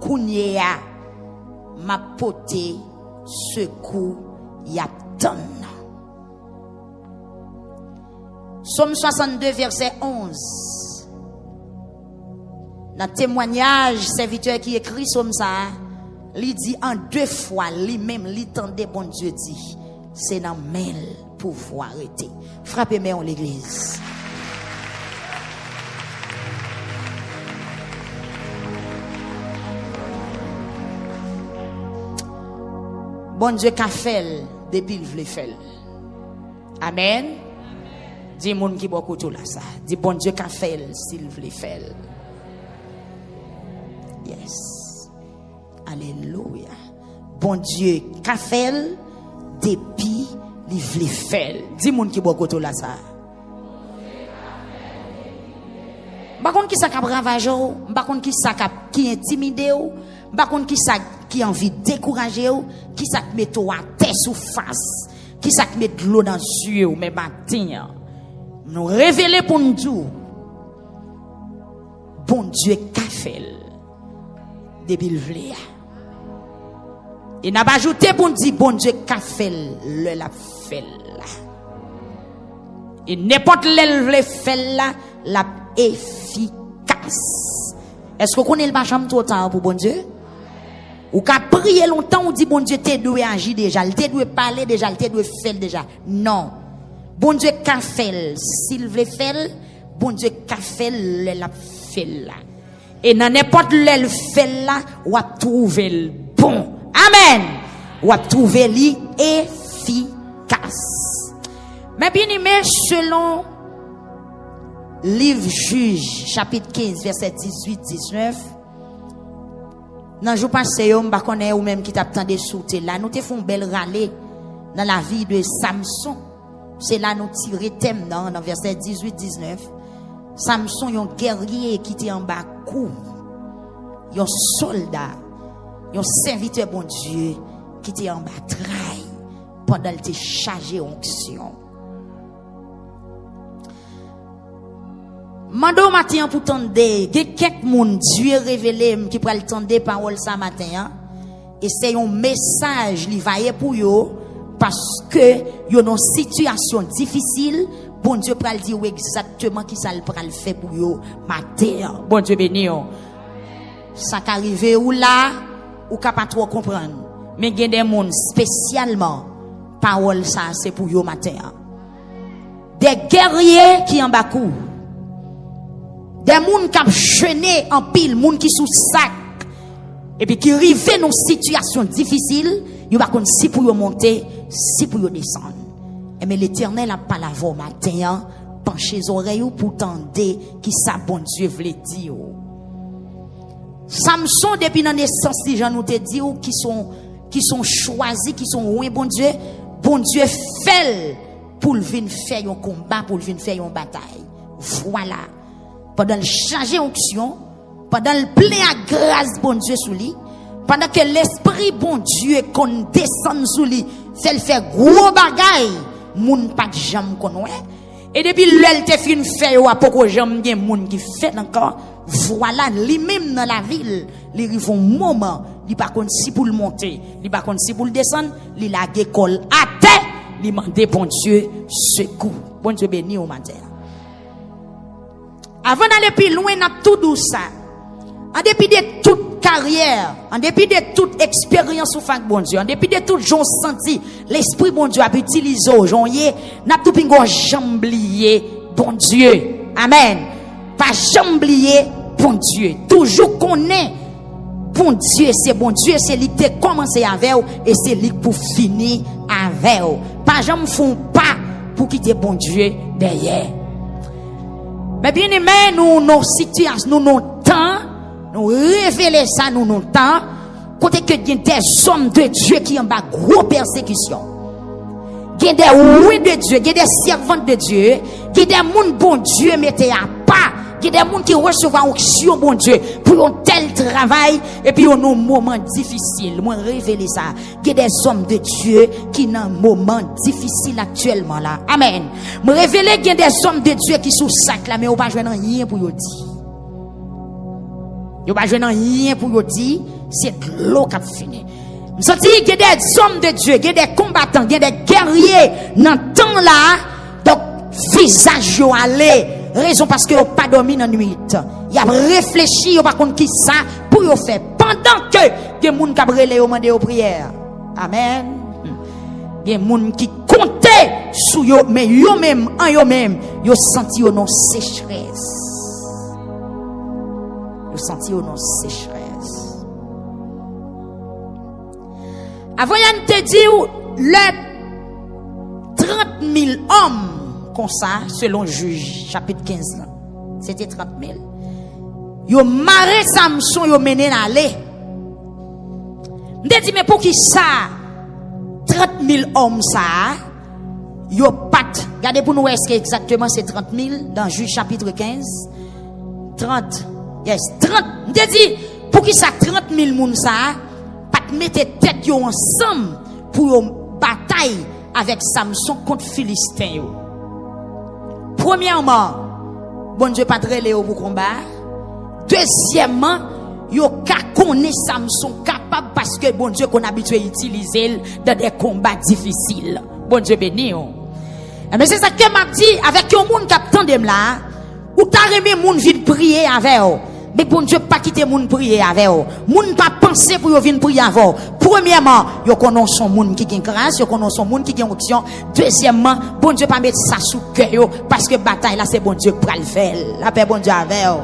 kounye a. M'a pote secours y a ton. Psaume 62, verset 11. Dans le témoignage, serviteur qui écrit Psaume ça, il dit en deux fois, lui-même, l'entendait, bon Dieu dit, c'est dans main pouvoir arrêter. Frappez-moi en l'église. Bon Dieu qu'a fait depuis il veut faire. Amen. Dis moun qui beaucoup tout là ça. Dis bon Dieu qu'a fait s'il veut faire. Yes. Alléluia. Bon Dieu qu'a fait depuis il veut faire. Dis moun qui beaucoup tout là ça. Par contre qui ça cap ravager ou, par contre qui ça cap qui intimider ou, par contre qui ça qui envie décourager ou, qui ça met toi à terre sous face, qui ça met de l'eau dans les yeux ou mais matin. Nous révéler pour nous dire bon Dieu qu'a fait depuis le vle. Et n'a pas ajouté pour nous dire bon Dieu qu'a fait le la fait là. Et n'importe le vle fait là la efficace. Est-ce que vous connaissez le machin tout temps pour bon Dieu? Ou qu'à prier longtemps, on dit bon Dieu t'es doué agir déjà, t'es doué parler déjà, t'es doué faire déjà. Non. Bon Dieu qu'a fait, s'il veut faire, bon Dieu qu'a fait, le fait là. Et dans n'importe le fait là, ou a trouvé le bon. Amen. Ou a trouvé l'efficace. Mais bien aimé, selon livre Juge, chapitre 15, verset 18-19, dans le jour passé, on ne connaît ou même qui t'attendait sous là, nous te font belle râler dans la vie de Samson. C'est là nous tirer thème dans verset 18-19. Samson, un guerrier qui était en bas coup, un soldat, un serviteur bon Dieu qui était en bas trahi pendant qu'il était chargé onction. Mando matin pour tendre, il y a quelques monde Dieu révélé qui peut le tendre parole ça matin et c'est un message li vaille pour yo parce que yo dans situation difficile, bon Dieu pral dire exactement qui ça le pral faire pour yo matin. Bon Dieu béni yo. Ça qu'arrive ou là ou ka pas trop comprendre. Mais il y a des monde spécialement parole ça c'est pour yo matin. Des guerriers qui en bas coup. Des moun qui ont chené en pile, moun qui sous sac, et puis qui arrivent dans une situation difficile, Yo pas connait si pour yo monter, si pour yo descendre. Et mais l'Éternel a pas la voix matin, pencher les oreilles pour tendre qui ça bon Dieu veut dire. Samson depuis dans naissance les gens nous te dit qui sont choisis, qui sont loin bon Dieu fait pour venir faire un combat, pour venir faire une bataille. Voilà. Pendant le changer onction, pendant le plein à grâce bon Dieu sous lui, pendant que l'esprit bon Dieu qu'on descend sous lui, fait le faire gros bagaille, moun pas de jambe connaît. Et depuis l'elle te fin fait ou apoko jambe gen moun qui fait encore. Voilà, lui même dans la ville, les rive un moment, il pas contre si pour le monter, il pas contre si pour le descendre, il la école à terre, il mande bon Dieu secours. Bon Dieu béni au matin. Avant d'aller plus loin, n'a tout douce ça. En dépit de toute carrière, en dépit de toute expérience ou fait bon Dieu, en dépit de tout j'ont senti l'esprit bon Dieu a utilisé aujourd'hui, n'a tout pingo jamblier bon Dieu. Amen. Pas jamblier bon Dieu. Toujours connaît bon Dieu, c'est bon Dieu, c'est lui qui a commencé avec vous et c'est lui pour finir avec vous. Pas jamais font pas pour quitter bon Dieu derrière. Mais bien aimé, nous nos situations, nous nos temps, nous révéler ça nous nos temps, côté que il y a des hommes de Dieu qui en bas gros persécution. Il y a des rois de Dieu, il y a des servantes de Dieu, il y a des gens bon Dieu mettez à pas. Il y a des gens qui reçoivent onction bon Dieu pour un tel travail et puis on a un moment difficile. Moi révéler ça. Il y a des hommes de Dieu qui ont un moment difficile actuellement là. Amen. Me révéler qu'il y a des hommes de Dieu qui sous sac là mais on pas joindre rien pour yo dire. Yo pas joindre rien pour yo dire, c'est l'eau qui a fini. Me senti qu'il y a des hommes de Dieu, il y a des combattants, il y a des guerriers dans temps là. Donc visage yo aller. Raison parce que vous pas dormi dans la nuit. Il a réfléchi, vous pas contre qui ça pour vous faire. Pendant que il y a des gens qui ont demandé aux prières. Amen. Il y a des gens qui comptaient sur eux, mais eux-mêmes, en eux-mêmes, ils senti une sécheresse. Ils senti une sécheresse. Avant, il te dit, les 30 000 hommes, comme ça, selon Juge, chapitre 15, c'était 30 000. Yo maré Samson, yo mené l'aller. M'te dit, mais pour qui ça, 30 000 hommes ça, yo pat. Regardez pour nous, est-ce que exactement c'est 30 000 dans Juge, chapitre 15? 30. Yes, 30. M'te dit, pour qui ça, 30 000 moun ça, pat mette tête yo ensemble pour yo bataille avec Samson contre Philistin yo. Premièrement, bon Dieu pas trélé pour combat. Deuxièmement, yo ka connaît Samson capable parce que bon Dieu qu'on habitué à utiliser dans des combats difficiles. Bon Dieu béni. Mais c'est ça que m'a dit avec un monde qui attendem là, ou t'a remis moun vite prier avec eux. Mais bon Dieu pas quitter moun prier avec eux. Moun pas penser pour yo venir prier avec eux. Premièrement, yo connaît son moun qui gagne grâce, yo connaît son moun qui gagne option. Deuxièmement, bon Dieu pas mettre ça sous cœur parce que bataille là c'est bon Dieu qui va le faire. La paix bon Dieu avec eux.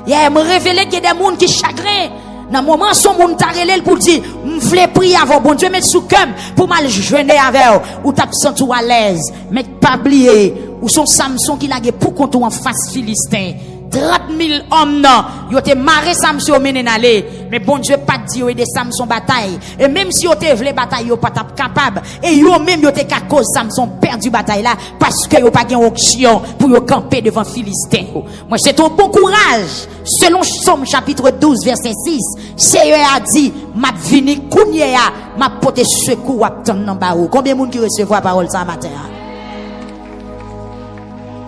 Yeah, me révéler qu'il y a des moun qui chagrin. Dans moment son moun t'a relé pour dire, m'vle prier avec bon Dieu mettre sous cœur pour mal jeûner avec eux ou t'a senti à l'aise. Mais pas oublier ou son Samson qui l'a pour contre en face Philistin. 30 000 hommes non, ils ont marré Samson mené aller, mais bon Dieu pas dit de Samson bataille. Et même si ils ont voulu bataille, ils pas capable. Et ils ont même été qu'à cause Samson perdu bataille là parce que ils pas gain option pour camper devant Philistin. Moi c'est un bon courage. Selon Somme chapitre 12 verset 6, Seigneur a dit m'a vini kounye a m'a porter secours à ton nan ba ou. Combien de monde qui recevoir la parole ça matin?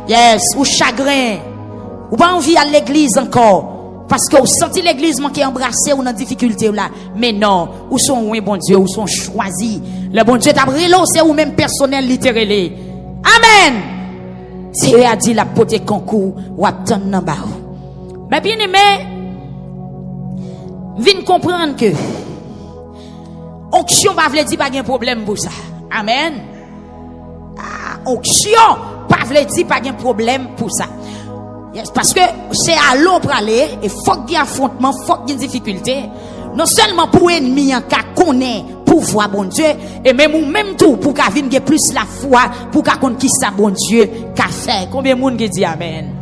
Yes, ou chagrin. Ou pas envie à l'église encore. Parce que vous sentez l'église manquer embrasser ou dans difficulté là. Mais non, ou sont oui bon Dieu, ou sont choisis. Le bon Dieu t'a relancé ou même personnel littéral. Amen. Dieu a dit la pote concours ou attendre nan ba. Mais bien aimé, vinn comprendre que onction pas veut dire pas de problème pour ça. Amen. Onction pas veut dire pas de problème pour ça. Yes, parce que c'est à l'eau pour aller et faut qu'il y ait affrontement, faut qu'il y ait difficulté. Non seulement pour ennemi en cas connaît, pouvoir bon Dieu et même ou même tout pour qu'a vinn plus la foi pour qu'a connait qui ça bon Dieu qu'a fait. Combien monde qui dit amen?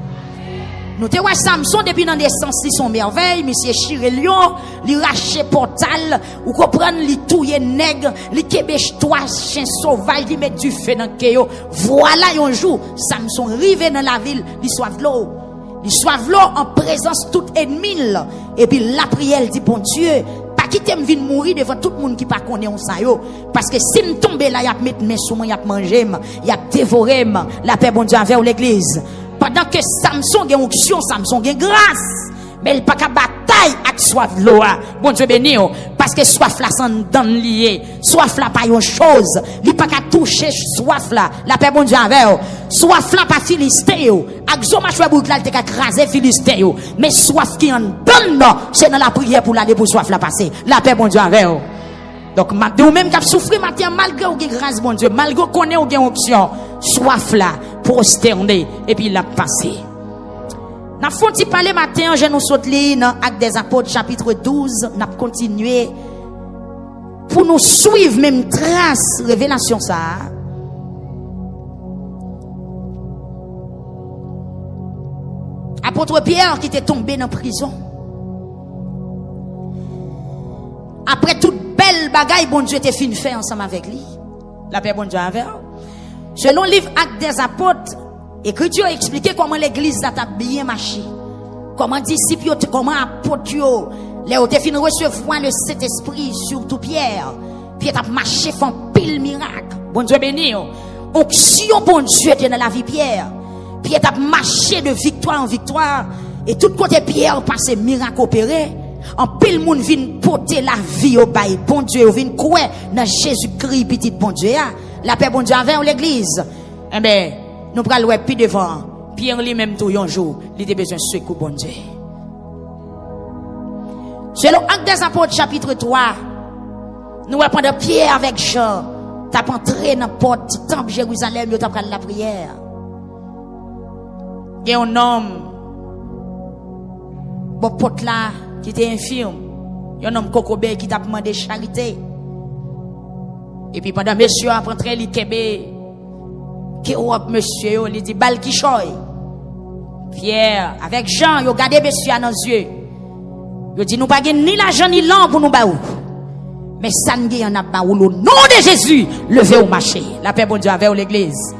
Nous te voyons Samson depuis dans des sens li son merveille, monsieur chire lion, li rache portal, ou comprendre li touye nègre, li kebèche trois chiens sauvages, li met du feu dans keyo. Voilà un jour Samson rive dans la ville, li soif l'eau. Li soif l'eau en présence tout ennemi et puis la prière dit bon Dieu, pas quitter me vinn mourir devant tout le monde qui pas connaît on ça yo parce que si me tombe là y a mettre mes sous moi y a manger, y a dévorer la paix bon Dieu envers l'église. Pendant que Samson a une onction, Samson a une grâce. Mais il n'y a pas de bataille avec soif de l'eau. Bon Dieu béni. Parce que soif là, c'est dans lié. Soif là, pas une chose. Il n'y a pas qu'à toucher soif là. La paix bon Dieu envers. Soif là, pas philisté. Avec Zoma Chouabouk là, il a écrasé philisté. Mais soif qui en donne, c'est dans la prière pour l'aller pour soif là passer. La paix bon Dieu envers. Donc, ou même qui a souffert matin, malgré ou grâce, bon Dieu, malgré qu'on ait ou onction, soif là, prosterné, et puis il a passé. N'a font-il parler matin, je nous saute dans Actes des Apôtres, chapitre 12, n'a continué, pour nous suivre même trace, révélation ça. Apôtre Pierre qui était tombé dans la prison. Après toute belle bagaille, bon Dieu était fin fait ensemble avec lui. La paix bon Dieu avec. Selon le livre Actes des Apôtres, Écriture a expliqué comment l'église a bien marché. Comment disciples, comment apôtres, les ont fin recevoir le Saint-Esprit sur tout Pierre. Pierre a marché, font pile miracle. Bon Dieu béni. Onction bon Dieu était dans la vie Pierre. Pierre a marché de victoire en victoire. Et tout côté Pierre passé miracle opéré. En pile moun vin porter la vie au bail. Bon Dieu, vin croire dans Jésus-Christ, petit bon Dieu. La paix bon Dieu avec l'église. Eh ben, nous pral ouais puis devant. Pierre lui-même tout un jour, il a besoin de secours bon Dieu. Selon Actes des Apôtres chapitre 3, nous pendant Pierre avec Jean, t'as entré dans la porte du temple Jérusalem, tu as pris la prière. Il y a un homme, bon porte là, qui était infirme. Il y a un homme Kokobé qui t'a demandé charité. Et puis pendant monsieur a rentré, il kebe, qui ouap monsieur, il dit bal qui choy. Pierre, avec Jean, il a gardé monsieur dans les yeux. Il dit nous pas ni l'argent ni l'an pour nous baou. Mais ça n'y en a pas au nom de Jésus, levez au marché. La paix bon Dieu avec l'église.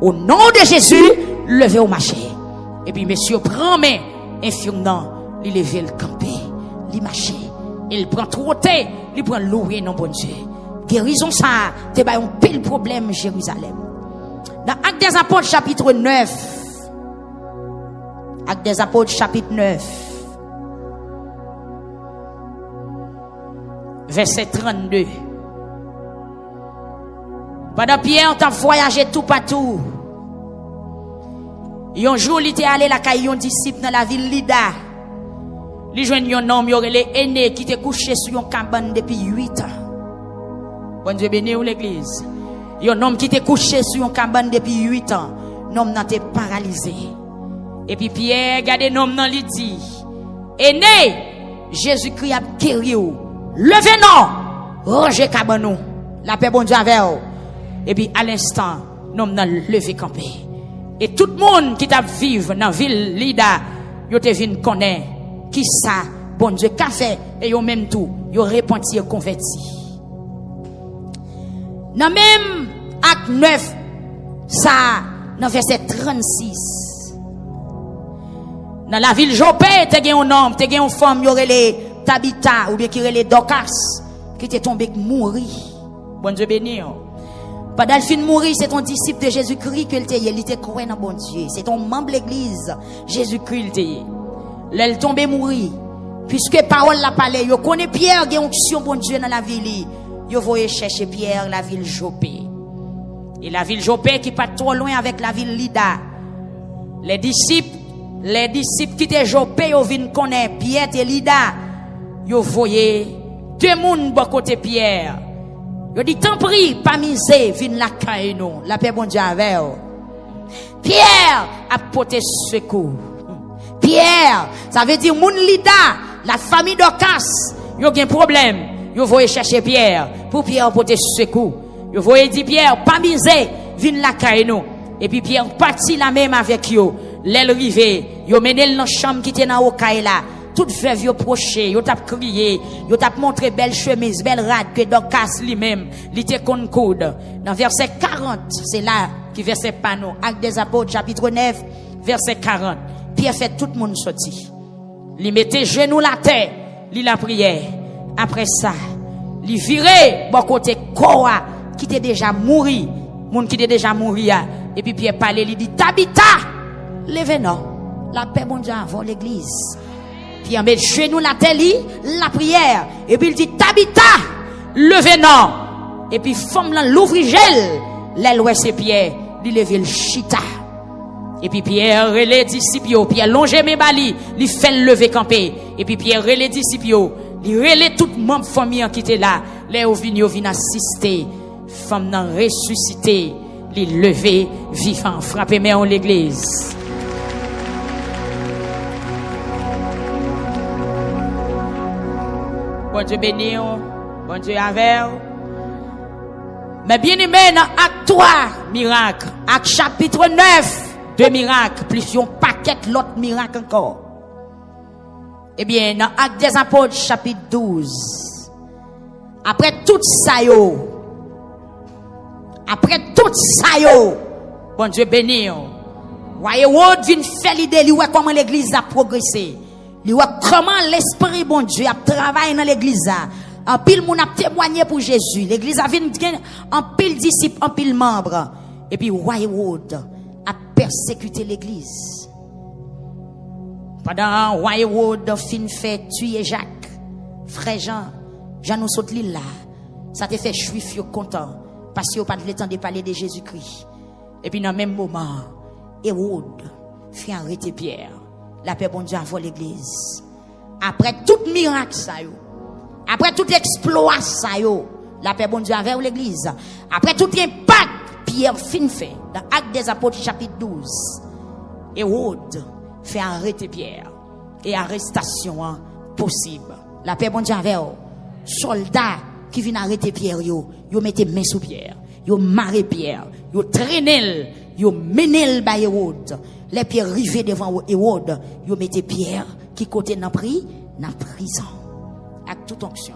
Au nom de Jésus, levez au marché. Et puis monsieur prend main, infirme, il lève le campé, il marche, il prend trotté, il prend louer non bon Dieu. Guérison ça, t'es pas un pile problème Jérusalem. Dans Actes des Apôtres chapitre 9. Actes des Apôtres chapitre 9. Verset 32. Pendant Pierre t'a voyagé tout partout. Un jour il était allé la caille un disciple dans la ville Lida. Il joigne un homme, il aurait les aînés qui étaient couchés sur une cabane depuis 8 ans. Bon Dieu béni ou l'église. Il y a un homme qui était couché sur une cabane depuis 8 ans. L'homme n'a été paralysé. Et puis Pierre, regardez l'homme dans il dit, aîné, Jésus-Christ a guéri. Levez-nous, rangez cabane. La paix bon Dieu avec vous. Et puis à l'instant, l'homme n'a levé campé. Et tout le monde qui t'a vivre dans la ville Lida, yo te vinn connaître qui ça, bon Dieu, qu'a fait, et yo même tout, yo repenti et converti. Dans même acte 9, ça, dans verset 36. Dans la ville Jopé, te gen un homme, te gen une femme, yo relé Tabitha, ou bien qui relé Dorcas, qui était tombé mourir. Bon Dieu béni. Pendant le fin de mourir, c'est ton disciple de Jésus-Christ que il était croyant dans bon Dieu. C'est ton membre de l'église, Jésus-Christ il était. L'elle tombé mourir. Puisque parole la parlé, yo connaît Pierre qui a onction bon Dieu dans la ville. Yo voyez chercher Pierre la ville Jopé. Et la ville Jopé qui pas trop loin avec la ville Lida. Les disciples qui étaient Jopé, yo vinn connaître Pierre et Lida. Yo voyez deux moun bon côté Pierre. Yo dit tant pris, pas misé, vinn la caille nous. La paix bon Dieu avec. Pierre a porté secours. Pierre, ça veut dire moun Lida, la famille d'Orcas, yo gen problème. Yo voye chercher Pierre pour Pierre porter secours. Yo voye dit Pierre, pas misé, vinn la caille nous. Et puis Pierre parti la même avec yo. L'aile rivé, yo mené dans chambre qui était dans au caille là. Toute veuve yo proché, yo t'a crié, yo t'a montré belle chemise, belle rade que Dorcas lui-même, li te kon coude. Dans verset 40, c'est là qui verset panneau, Actes des Apôtres chapitre 9, verset 40. Pierre fait tout le monde sorti. Li mettait genou la terre, li la prière. Après ça, li viré bon côté Koa qui était déjà mouri, monde qui était déjà mouri. Et puis Pierre parlait, il dit Tabitha, levez non. La paix bon Dieu avant l'église. Pierre met genou la terre, la prière. Et puis il dit Tabitha, levez non. Et puis femme l'ouvre gel, l'aile ouais c'est Pierre, il lève le chita. Et puis Pierre relève disciples, Pierre longe mes bali, il fait lever camper. Et puis Pierre relève disciples, il relève tout membre famille qui était là. Les ovigno vient assister, femme nan ressuscité, il lever vivant, frapper mais en l'église. Bon Dieu béni, bon Dieu avec. Mais bien aimé dans acte 3, miracle, acte chapitre 9, 2 miracles, plus un paquet l'autre miracle encore. Eh bien, dans acte des Apôtres, chapitre 12, après tout ça bon Dieu béni, voyez, Wod vient faire l'idée, lui, comment l'église a progressé. Lui, comment l'esprit, bon Dieu, a travaillé dans l'église. En pile, moun a témoigné pour Jésus. L'église a vu en pile disciples, en pile membres. Et puis, Wod a persécuté l'église. Pendant Wod fin fait tuer Jacques, frère Jean nous saute l'île là. Ça te fait juif yo content parce que pas le temps de parler de Jésus-Christ. Et puis dans le même moment, Hérode fait arrêter Pierre. La paix bon Dieu avant l'église. Après tout miracle ça yo, après tout exploit ça yo, la paix bon Dieu avec l'église. Après tout impact Pierre fin fait dans Actes des Apôtres chapitre 12. Hérode fait arrêter Pierre et arrestation possible. La paix bon Dieu avec soldats qui viennent arrêter Pierre yo mettez main sous Pierre, yo maré Pierre, yo traînel, yo menel ba Hérode. Les pierres rivées devant Hérode, yo mettez Pierre qui côté dans prison avec toute onction.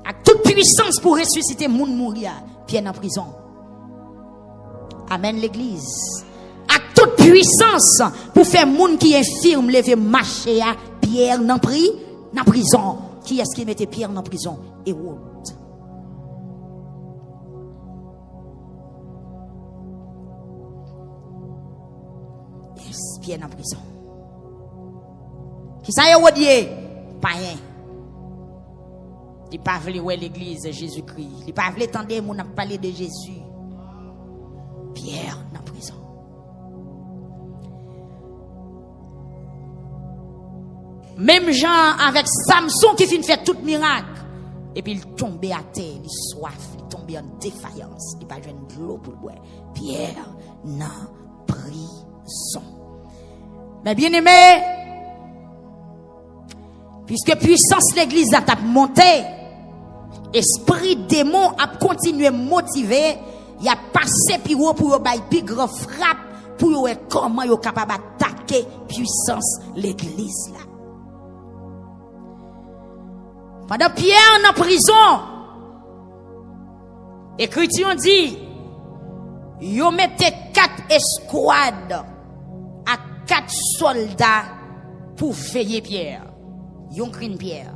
Avec toute puissance pour ressusciter moun mourir, Pierre dans prison. Amen l'église. Avec toute puissance pour faire moun qui infirme lever marcher à Pierre dans prison. Qui est-ce qui mettait Pierre dans prison? Hérode. Yes, Pierre dans prison. Qui ça Hérode dit? Païen. Il pas voulu voir l'église Jésus-Christ. Il pas voulu entendre moun a parler de Jésus. Pierre dans prison. Même Jean avec Samson qui finit faire tout miracle. Et puis il tombe à terre, il soif, il tombe en défaillance. Il pas jouer de l'eau pour boire. Pierre dans prison. Mais bien aimé, puisque puissance l'église a monté, esprit démon a continué à motiver, il a passé pour plus grand frappe pour comment il est capable d'attaquer puissance l'église là. Pendant Pierre en prison, Écriture dit, yo mettez 4 escouades à 4 soldats pour veiller Pierre. Yon crin Pierre.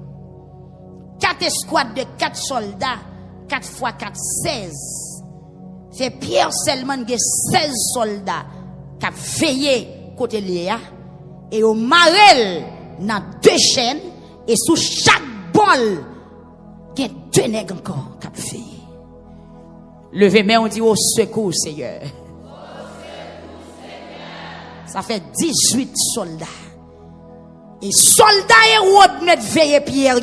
4 escouades de 4 soldats, 4 fois 4, 16. C'est Pierre seulement qui 16 soldats qui a veillé côté Léa. Et au marel, dans 2 chaînes, et sous chaque bol, il y a 2 nègres encore qui ont veillé. Levez main, on dit au secours, Seigneur. Ça fait 18 soldats. Et soldats Hérode met veiller Pierre,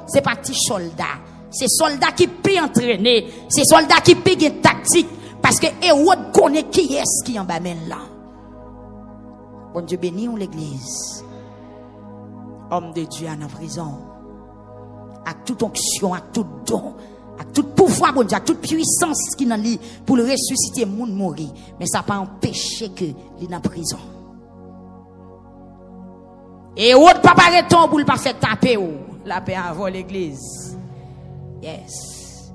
c'est pas petit soldat. C'est soldats qui peut entraîner. C'est soldats qui peut une tactique. Parce que Hérode connaît qui est-ce qui en bas là. Bon Dieu béni l'église. homme de Dieu en prison. Avec toute onction, avec tout don, avec tout pouvoir, bon Dieu, avec toute puissance qui dans lui pour le ressusciter, moun mourir. Mais ça n'a pas empêché que il est en prison. Et autre papa retombe pour le pas faire taper ou la paix avant l'église. Yes.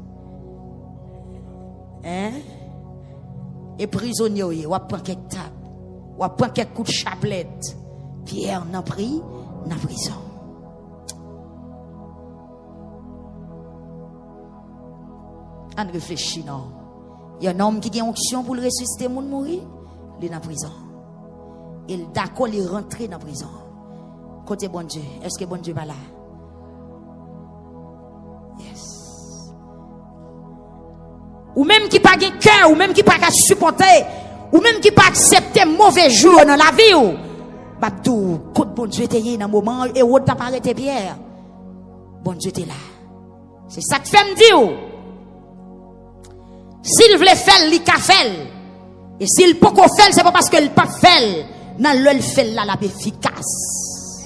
Hein? Et prisonnier, ou prend quelques tapes, ou prend quelques coups de chaplette. Pierre n'a pris dans la prison. On réfléchit, non. Il y a un homme qui a une onction pour le ressusciter, moun mourir, il est dans la prison. Il d'accord, il est rentré dans la prison. Côté bon Dieu, est-ce que bon Dieu va là? Yes. Ou même qui pas de cœur, ou même qui pas supporter, ou même qui pas accepter mauvais jours dans la vie, ou Babdou, côté bon Dieu était dans un moment, et où t'as pas arrêté Pierre. Bon Dieu était là. C'est ça que fait me dire. S'il voulait faire, il a fait. Et s'il peut pas faire, c'est pas parce qu'il pas fait. Non, le fait là, la efficace.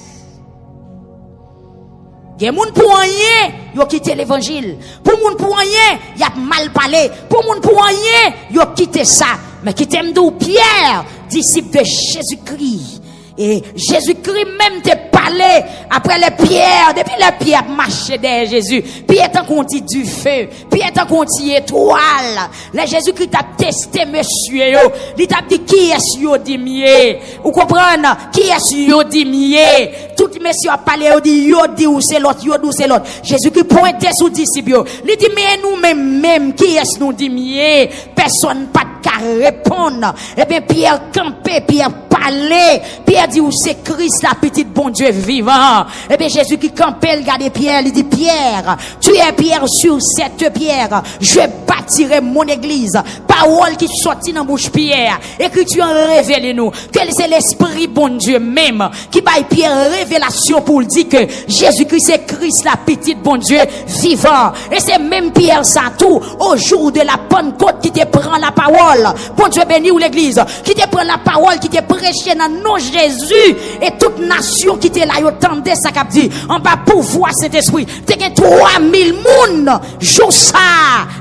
Il y a des gens pour rien, ils ont quitté l'évangile. Pour les gens pour rien, ils ont mal parlé. Pour les gens pour rien, ils ont quitté ça. Mais qui t'aime d'où Pierre, disciple de Jésus-Christ. Et Jésus-Christ même te parlé après les pierres, depuis les pierres marchaient derrière Jésus. Pierre tant qu'on dit du feu, Pierre tant qu'on dit étoile. Les Jésus-Christ t'a testé monsieur yo. Il t'a dit qui est-ce yo dit mieux. Vous comprenez? Qui est-ce yo dit mieux. Tout monsieur a parlé yo dit ou c'est l'autre, yo dit c'est l'autre. Jésus-Christ pointait sous disciples. Il dit mais nous même qui est-ce nous dit mieux. Personne pas qu'à répondre. Et bien Pierre campé, Pierre parlait. Pierre dit où c'est Christ la petite bon Dieu vivant. Et bien Jésus qui campait, regardez Pierre, il dit Pierre, tu es Pierre sur cette pierre, je bâtirai mon église. Parole qui sortit dans bouche Pierre. Écriture révèle nous que c'est l'esprit bon Dieu même qui baille Pierre révélation pour dire que Jésus-Christ c'est Christ la petite bon Dieu vivant. Et c'est même Pierre ça tout au jour de la Pentecôte qui te prend la parole. Bon Dieu béni ou l'église qui te prend la parole, qui te prêché dans nom Jésus et toute nation qui était là, yo tendait ça qu'a dit en bas pouvoir cet esprit. T'es 3000 moun jour ça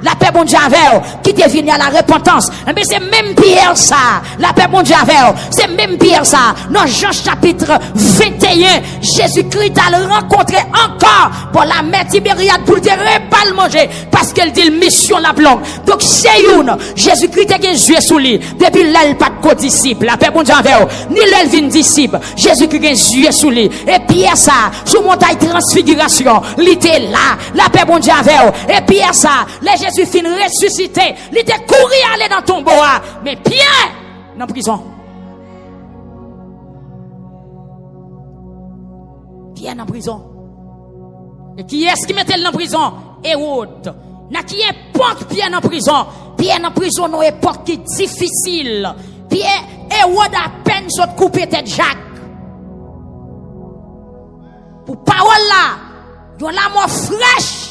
la paix bon Dieu avec qui te venu à la repentance. Mais c'est même Pierre ça, la paix bon Dieu avec c'est même Pierre ça. Dans Jean chapitre 21, Jésus-Christ a le rencontré encore pour la mer Tibériade pour te pas le manger parce qu'elle dit mission la blanche. Donc c'est une Jésus-Christ a un yeux sous lui depuis l'aile pas de co-disciple, la paix bon Dieu avec ni l'aile vin disciple. Jésus-Christ a un yeux sous lui et Pierre ça sous montagne transfiguration, il était là, la paix bon Dieu avec et Pierre ça, les Jésus fin ressuscité, il était couru aller dans ton bois, mais Pierre dans prison. Pierre dans prison. Et qui est-ce qui mettait dans prison? Hérode. N'a qui époque Pierre dans prison? Pierre dans prison dans époque qui difficile. Pierre Hérode à peine s'est coupé tête Jacques. Pour parole là, il y a la mort fraîche.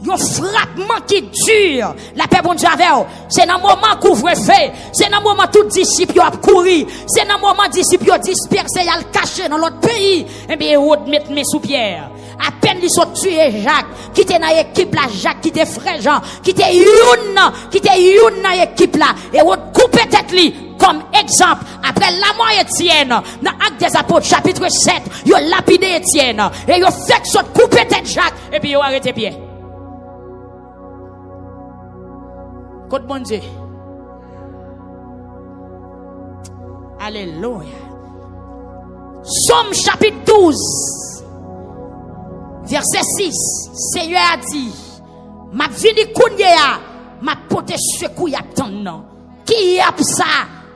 Yon frappement qui dure. La paix bon Dieu avec. C'est dans le moment couvre-feu. C'est dans le moment tout disciple a couru. C'est dans le moment disciple a dispersé, il a caché dans l'autre pays. Et bien Hérode met mes sous Pierre. À peine ils sont tués Jacques, qui était dans l'équipe là, Jacques qui était frère Jean, qui était Youn dans l'équipe là. Hérode coupé tête li. Comme exemple, après la mort Étienne, dans Actes des Apôtres, chapitre 7, ils ont lapidé Étienne. Et ils ont fait que soit coupé tête Jacques. Et puis ils ont arrêté Pierre. Côte bon Dieu. Alléluia. Somme chapitre 12, verset 6. Seigneur a dit, ma vini kounya, ma pote sekou y attend. Qui y a ça?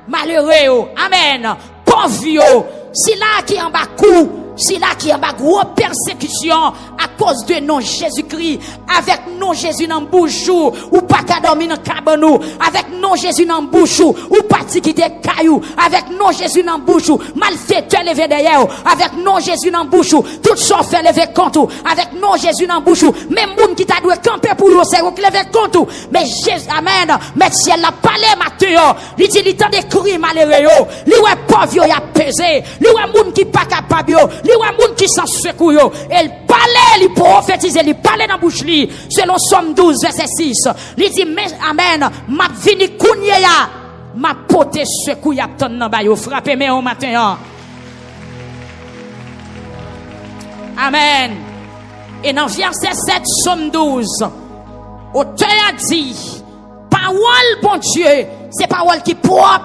Malheureux. Amen. Pauvre. Si là qui en bas coup. Si là qui en bas gros persécution à cause de nom Jésus-Christ, avec nom Jésus dans bouche ou pas qu'à dormir dans cabanou, avec nom Jésus dans bouche ou pas quitter caillou, avec nom Jésus dans bouche ou malfaiteur levé derrière, avec nom Jésus dans bouche ou tout ça fait lever compte, avec nom Jésus dans bouche ou même monde qui t'a dû camper pour lui c'est qui lever compte, mais Jésus amen, mais si elle a parlé matin, il dit il temps de crier malheureux, lui ouais pauvre y a pesé, lui ouais monde qui pas capable li wè moun qui s'en secoue yo. Elle parlait, li prophétise, li parlait dans bouche li. Selon Somme 12 verset 6. Li dit amen, m'a vini kounye ya, m'a pote secoue y a ton nan ba yo. Frappez mais au matin. Amen. Et dans verset 7 Somme 12, auteur a dit, parole bon Dieu, c'est parole qui propre.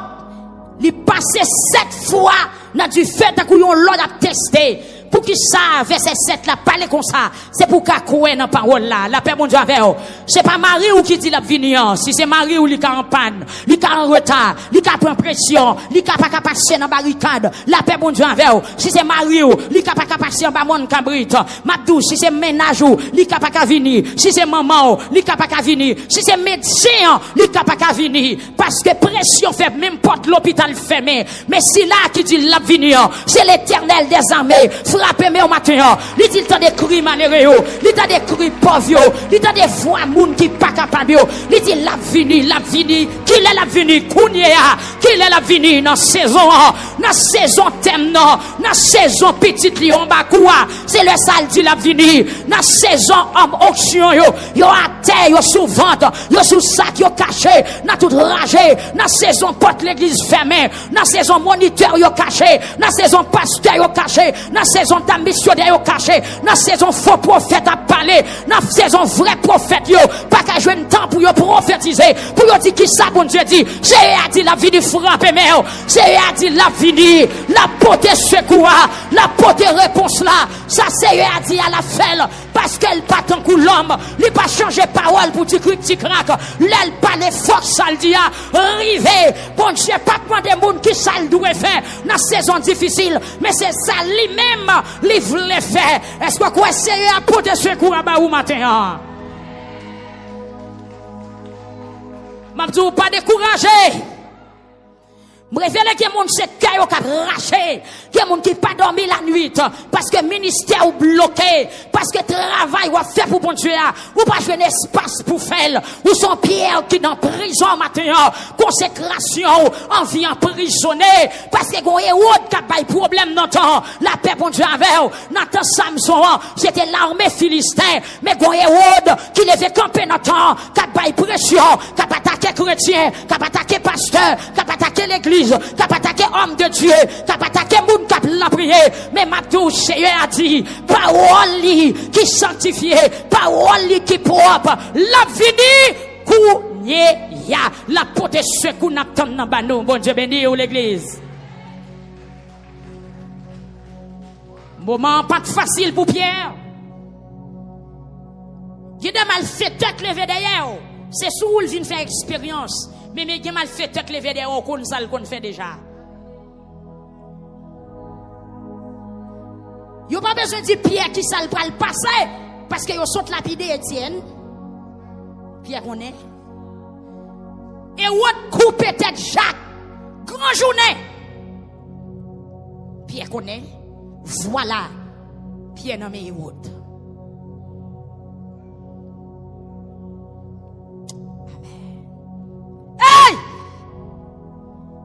Il passe 7 fois dans du fait que l'on l'a testé. Pour qui ça, verset 7 là, parler comme ça, c'est pour qu'à croire dans parole là. La paix, mon Dieu, avec vous. C'est pas Marie ou qui dit la venir. Si c'est Marie ou qui en panne, qui en retard, qui prend pression, qui pas passer dans barricade. La paix, mon Dieu, avec vous. Si c'est Marie ou qui pas passer en bas mon cabrit. Mabdou, si c'est ménage ou qui pas venir. Si c'est maman ou qui pas venir. Si c'est médecin qui pas venir. Parce que pression fait même porte l'hôpital fermé. Mais si là qui dit la venir, c'est l'Éternel des armées. Frappez-moi au matin. Il dit tant des cris malheureux, il dit des cris pauvres, il dit des voix moun qui pas capable. Il dit la vini, qui est la vini, kounya, qui est la vini dans saison thème non, dans saison petite lion bakoua, c'est le sale dit la vini, dans saison homme auction yo à terre, yo sous vente, yo sous sac, yo caché, dans toute rage, dans saison porte l'église fermée, dans saison moniteur yo caché, dans saison pasteur yo caché, dans saison dame missionnaire yo caché, dans saison faux prophète à parler, dans saison vrai prophète yo pas qu'à jouer un temps pour yo prophétiser, pour yo dire qui ça bon Dieu dit, c'est a dit la vie du frappe mais c'est a dit la vie la portée secours, la portée réponse là, ça c'est a dit à la felle parce qu'elle pas tant que l'homme, il pas changer parole pour petit crack, l'elle pas les forces ça le dit arriver, bon Dieu pas demander monde qui ça le doit faire dans saison difficile, mais c'est ça lui-même il voulait faire. Est-ce que quoi c'est à porter secours à bas ou matin? M'a dit pas décourager. Me révèle que mon se caillou qui a raché, que mon qui pas dormi la nuit parce que ministère ou bloqué, parce que travail ou fait pour bon Dieu ou pas jouer espace pour faire, ou son Pierre qui dans prison matin, consécration en vie emprisonné parce que gon Hérode qui a pas problème dans temps, la paix bon Dieu avec dans temps Samson, c'était l'armée philistin, mais gon Hérode qui devait camper dans temps, qui a pas pression, qui a attaqué chrétien, qui a attaqué pasteur, qui a attaqué l'église, qui a attaqué homme de Dieu, qui a attaqué moun qui a la prié, mais ma douce Seigneur a dit, parole qui sanctifié, parole qui propre, la vini kounye ya, la pote secours n'a pas dans banou, bon Dieu béni ou l'église. Moment pas facile pour Pierre. Il a mal fait tête lever derrière. C'est sous où il vient faire expérience. Mais il a mal fait tête lever derrière qu'on ça qu'on fait déjà. Il n'y a pas besoin de dire Pierre qui ça le passer. Parce que vous sont lapidés Étienne. Pierre on est. Et vous coupez tête Jacques. Grand journée. Pierre connaît. Voilà. Pierre nommé Hérode.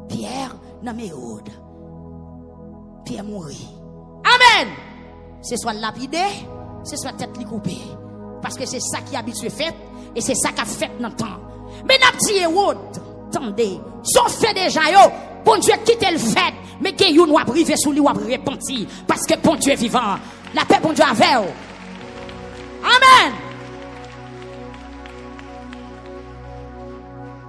Pierre nommé Hérode. Pierre mourit. Amen. C'est soit lapidé, c'est soit tête li coupée. Parce que c'est ça qui a habitué fait et c'est ça qui a fait dans le temps. Mais n'a petit Hérode, attendez, son fait déjà yo, bon Dieu quitte le fait, mais que yon ou a privé sous lui ou a repenti parce que bon Dieu est vivant. La paix bon Dieu avec vous. Amen.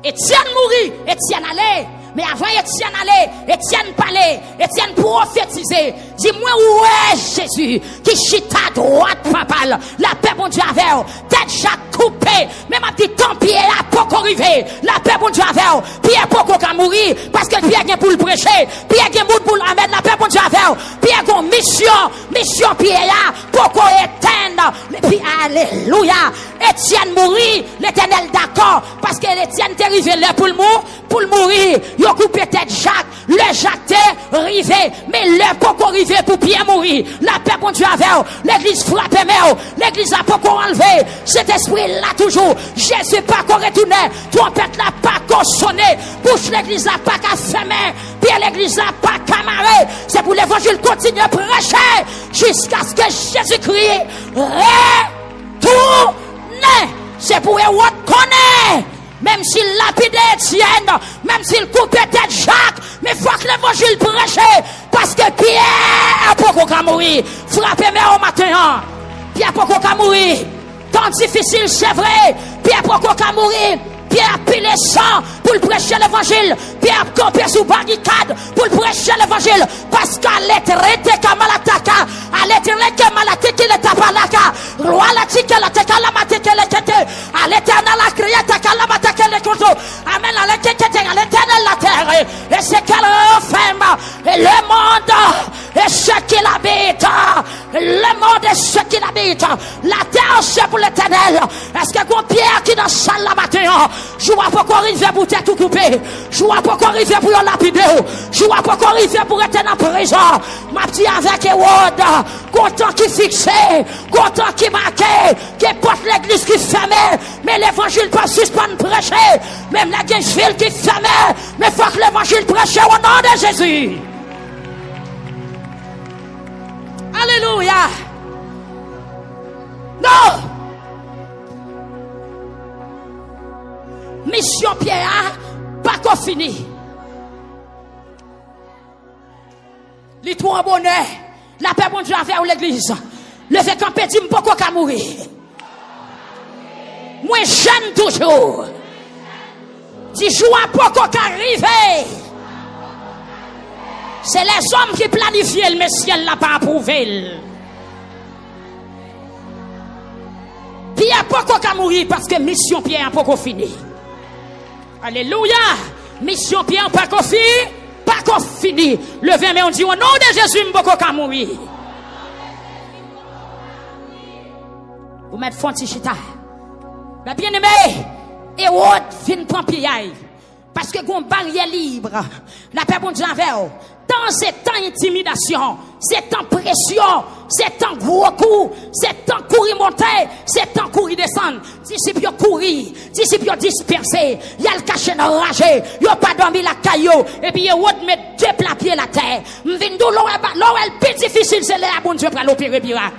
Étienne mourit, Étienne allait. Mais avant Étienne allait, Étienne parlait, Étienne prophétisait. Dis-moi où est Jésus qui chita droite papa. La paix bon Dieu avec vous. Tête Jacques coupée. Même à petit temps Pierre a pas arrivé. La paix bon Dieu avec vous. Pierre pas qu'à mourir parce que Pierre vient pour le prêcher. Pierre vient pour l'amener. La paix bon Dieu avec vous. Pierre a une mission Pierre là pour qu'on éteindre. Et puis alléluia. Étienne mourit, l'Éternel d'accord parce que l'Étienne est arrivé là pour le mourir. Il a coupé tête Jacques, le Jacques t'est arrivé, mais le pas arrivé pour Pierre mourir. La paix bon Dieu avec vous, l'église frappe l'église a pas enlevé, cet esprit là toujours. Jésus pas qu'on retourne, trompette la pas qu'à sonner, bouche l'église là pas qu'à fermer, puis l'église là pas qu'à marrer. C'est pour l'évangile continuer à prêcher jusqu'à ce que Jésus-Christ retourne. C'est pour Hérode connaître. Même s'il lapide Étienne, même s'il coupe tête Jacques, mais il faut que l'évangile prêche, parce que Pierre a beaucoup qu'à mourir. Frappez moi au matin, Pierre a beaucoup qu'à mourir. Tant difficile, c'est vrai, Pierre a beaucoup qu'à mourir. Pierre a pilé sang pour le prêcher l'évangile. Pierre a campé sous barricade pour le prêcher l'évangile. Parce qu'à l'étraité Kamalataka, à l'étraité Kamalatiki le tapalaka, roi la tika la teka la mateke le kete, à l'éternel la crié taka la mateke le koto, amen à l'éternel à l'éternel la terre, et c'est qu'elle referme, et le monde, et ce qui l'habite, le monde et ce qui l'habite, la terre c'est pour l'éternel. Est-ce que qu'on Pierre qui dans la salle la matin, je vois pas qu'on arrive pour tête tout couper, je vois pas qu'on arrive pour lapider, je vois pas qu'on arrive pour être en prison, ma petite avec Hérode, content qui fixé, content qui marqué, qui porte l'église qui fermée, mais l'évangile pas suspendre prêcher, même la ville qui fermée, mais faut que l'évangile prêche au nom de Jésus. Alléluia. Non. Mission Pierre, pas qu'on finit. Les trois bonheurs, la paix bon Dieu envers l'église. Le fait qu'un petit m'poko qu'à mourir. Moi jeune toujours. Si joue à poko qu'arriver. C'est les hommes qui planifient, mais si elle l'a pas approuvé. Pierre poko qu'à mourir parce que mission Pierre a poko fini. Alléluia. Mission Pierre pas qu'on fini. Pas qu'on fini. Le 20 mai on dit au nom de Jésus m'poko qu'à mourir. Vous mettez Fonti Chita. Mais bien aimé, Hérode vient prendre Pierre. Parce que qu'on barrière libre. La paix bon Dieu envers. Tant c'est temps intimidation, c'est temps pression, c'est temps gros coup, c'est temps courir monter, c'est temps courir descendre. Disciples courir, disciples dispersés, il y a le cachet enragé, il n'y a pas dormi la caillou, et puis Hérode met deux plats pieds la terre. M'vindou l'eau est plus difficile, c'est là bon Dieu pour l'opérer miracle.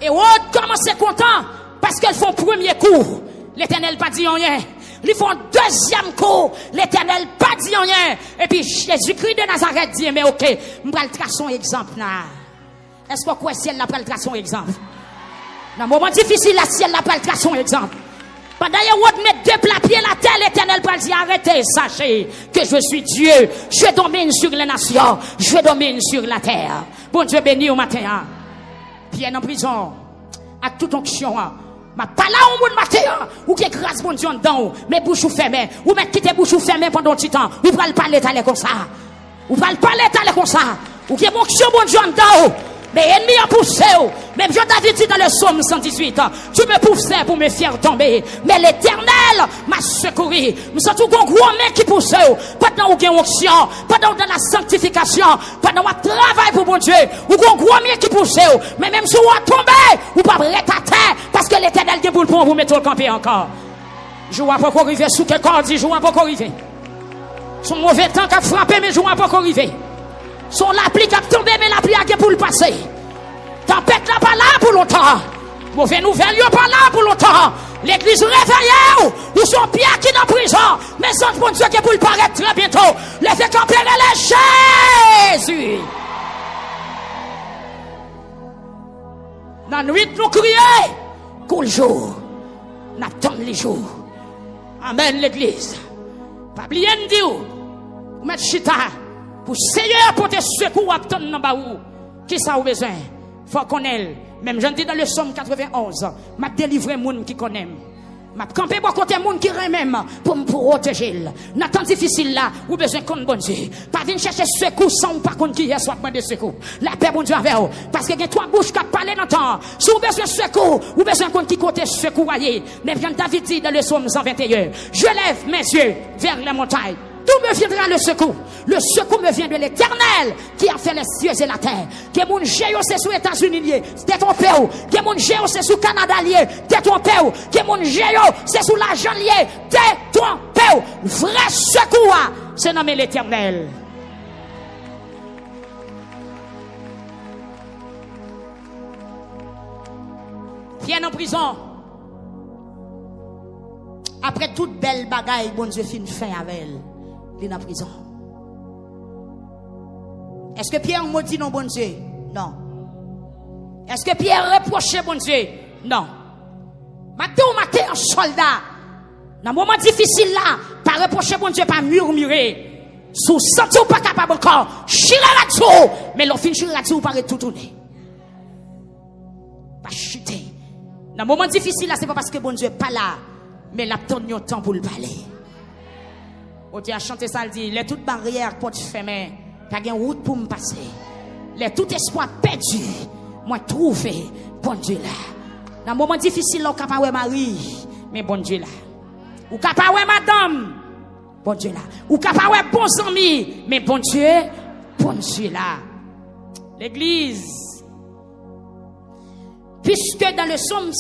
Hérode commence à être content parce qu'elles font premier coup. L'Éternel pas dit rien. Ils font deuxième coup. L'Éternel pas dit rien. Et puis Jésus-Christ de Nazareth dit mais ok, je vais le tracer un exemple là. Est-ce que quoi ciel n'a pas le tracer un exemple? Dans un moment difficile la ciel n'a pas le tracer un exemple. Pendant Hérode met deux plats pieds la terre, l'Éternel pas dit arrêtez, sachez que je suis Dieu. Je domine sur les nations, je domine sur la terre. Bon Dieu béni au matin. Pierre en prison, avec toute onction, ma pas là au monde matin, ou qui grâce bon Dieu dedans, mais bouche fermée, ou mettre quitter bouche fermée pendant un petit temps, ou pas le parler t'aller comme ça, ou pas le parler t'aller comme ça, ou qui onction bon Dieu dedans, mais ennemi a poussé, même Jean David dit dans le psaume 118, tu me poussais pour me faire tomber, mais l'Éternel m'a secouru. Nous sommes tout gros mec qui pousse, pendant où il y a onction, pendant dans la sanctification, pendant où travail pour bon Dieu, ou gros mec qui pousse, mais même si on a tombé, ou pas prêt à terre, parce que l'Éternel est pour vous mettre le camper encore. Je vois pas qu'on arrive sous quel corps dit, je vois pas qu'on arrive. Son mauvais temps qui a frappé, mais je vois pas qu'on arrive. Son la pluie qui a tombé, mais la pluie a pour le passer. Tempête là pas là pour longtemps. Mauvais nouvelle, il pas là pour longtemps. L'église réveillée, ou son pied qui est en prison. Mais son bon Dieu qui est pour le paraître très bientôt. Les fait camper les Jésus. Dans la nuit, nous crions. Cool jour. Nous attendons les jours. Amen, l'église. Pas oublier de dire. Mettre chita. Pour Seigneur pour te secours à ton nom qui ça a besoin faut qu'on ait même j'en dis dans le psaume 91 m'a délivré moun qui connaît m'a campé pour côté moun qui même pour me protéger dans temps difficile là ou besoin qu'on bon Dieu pas venir chercher secours sans pas qu'on qui soit demander secours la paix bon Dieu avec vous parce que il y a trois bouches qui parlent dans temps si vous besoin secours ou besoin qu'on qui côté secours mais bien David dit dans le psaume 121 je lève mes yeux vers les montagnes D'où me viendra le secours? Le secours me vient de l'Éternel qui a fait les cieux et la terre. Que mon géo c'est sous États-Unis lié, c'est ton père. Que mon géo c'est sous Canada lié, c'est ton père. Que mon géo c'est sous l'argent lié, c'est ton père. Vrai secours, c'est nommé l'Éternel. Pierre en prison. Après toute belle bagaille, bon Dieu fait fin avec elle. Il est en prison. Est-ce que Pierre maudit non bon Dieu? Non. Est-ce que Pierre reproche bon Dieu? Non. Matin ou matin un soldat, dans un moment difficile là, pas reprocher bon Dieu, pas murmurer. Sous senti ou pas capable encore, chirer là-dessous. Mais l'on fin chirer là-dessous, pas tout tourner. Pas chuter. Dans un moment difficile là, c'est pas parce que bon Dieu n'est pas là, mais il a tenu un temps pour le parler. On dit à chanter ça, il dit, les toutes barrières portes fermées, pas de route pour me passer. Les tout espoir perdu, moi trouvé, bon Dieu là. Dans un moment difficile, on capable de Marie, mais bon Dieu là. Ou capable de madame, bon Dieu là. Ou capable de bons amis, mais bon Dieu là. L'église, puisque dans le psaume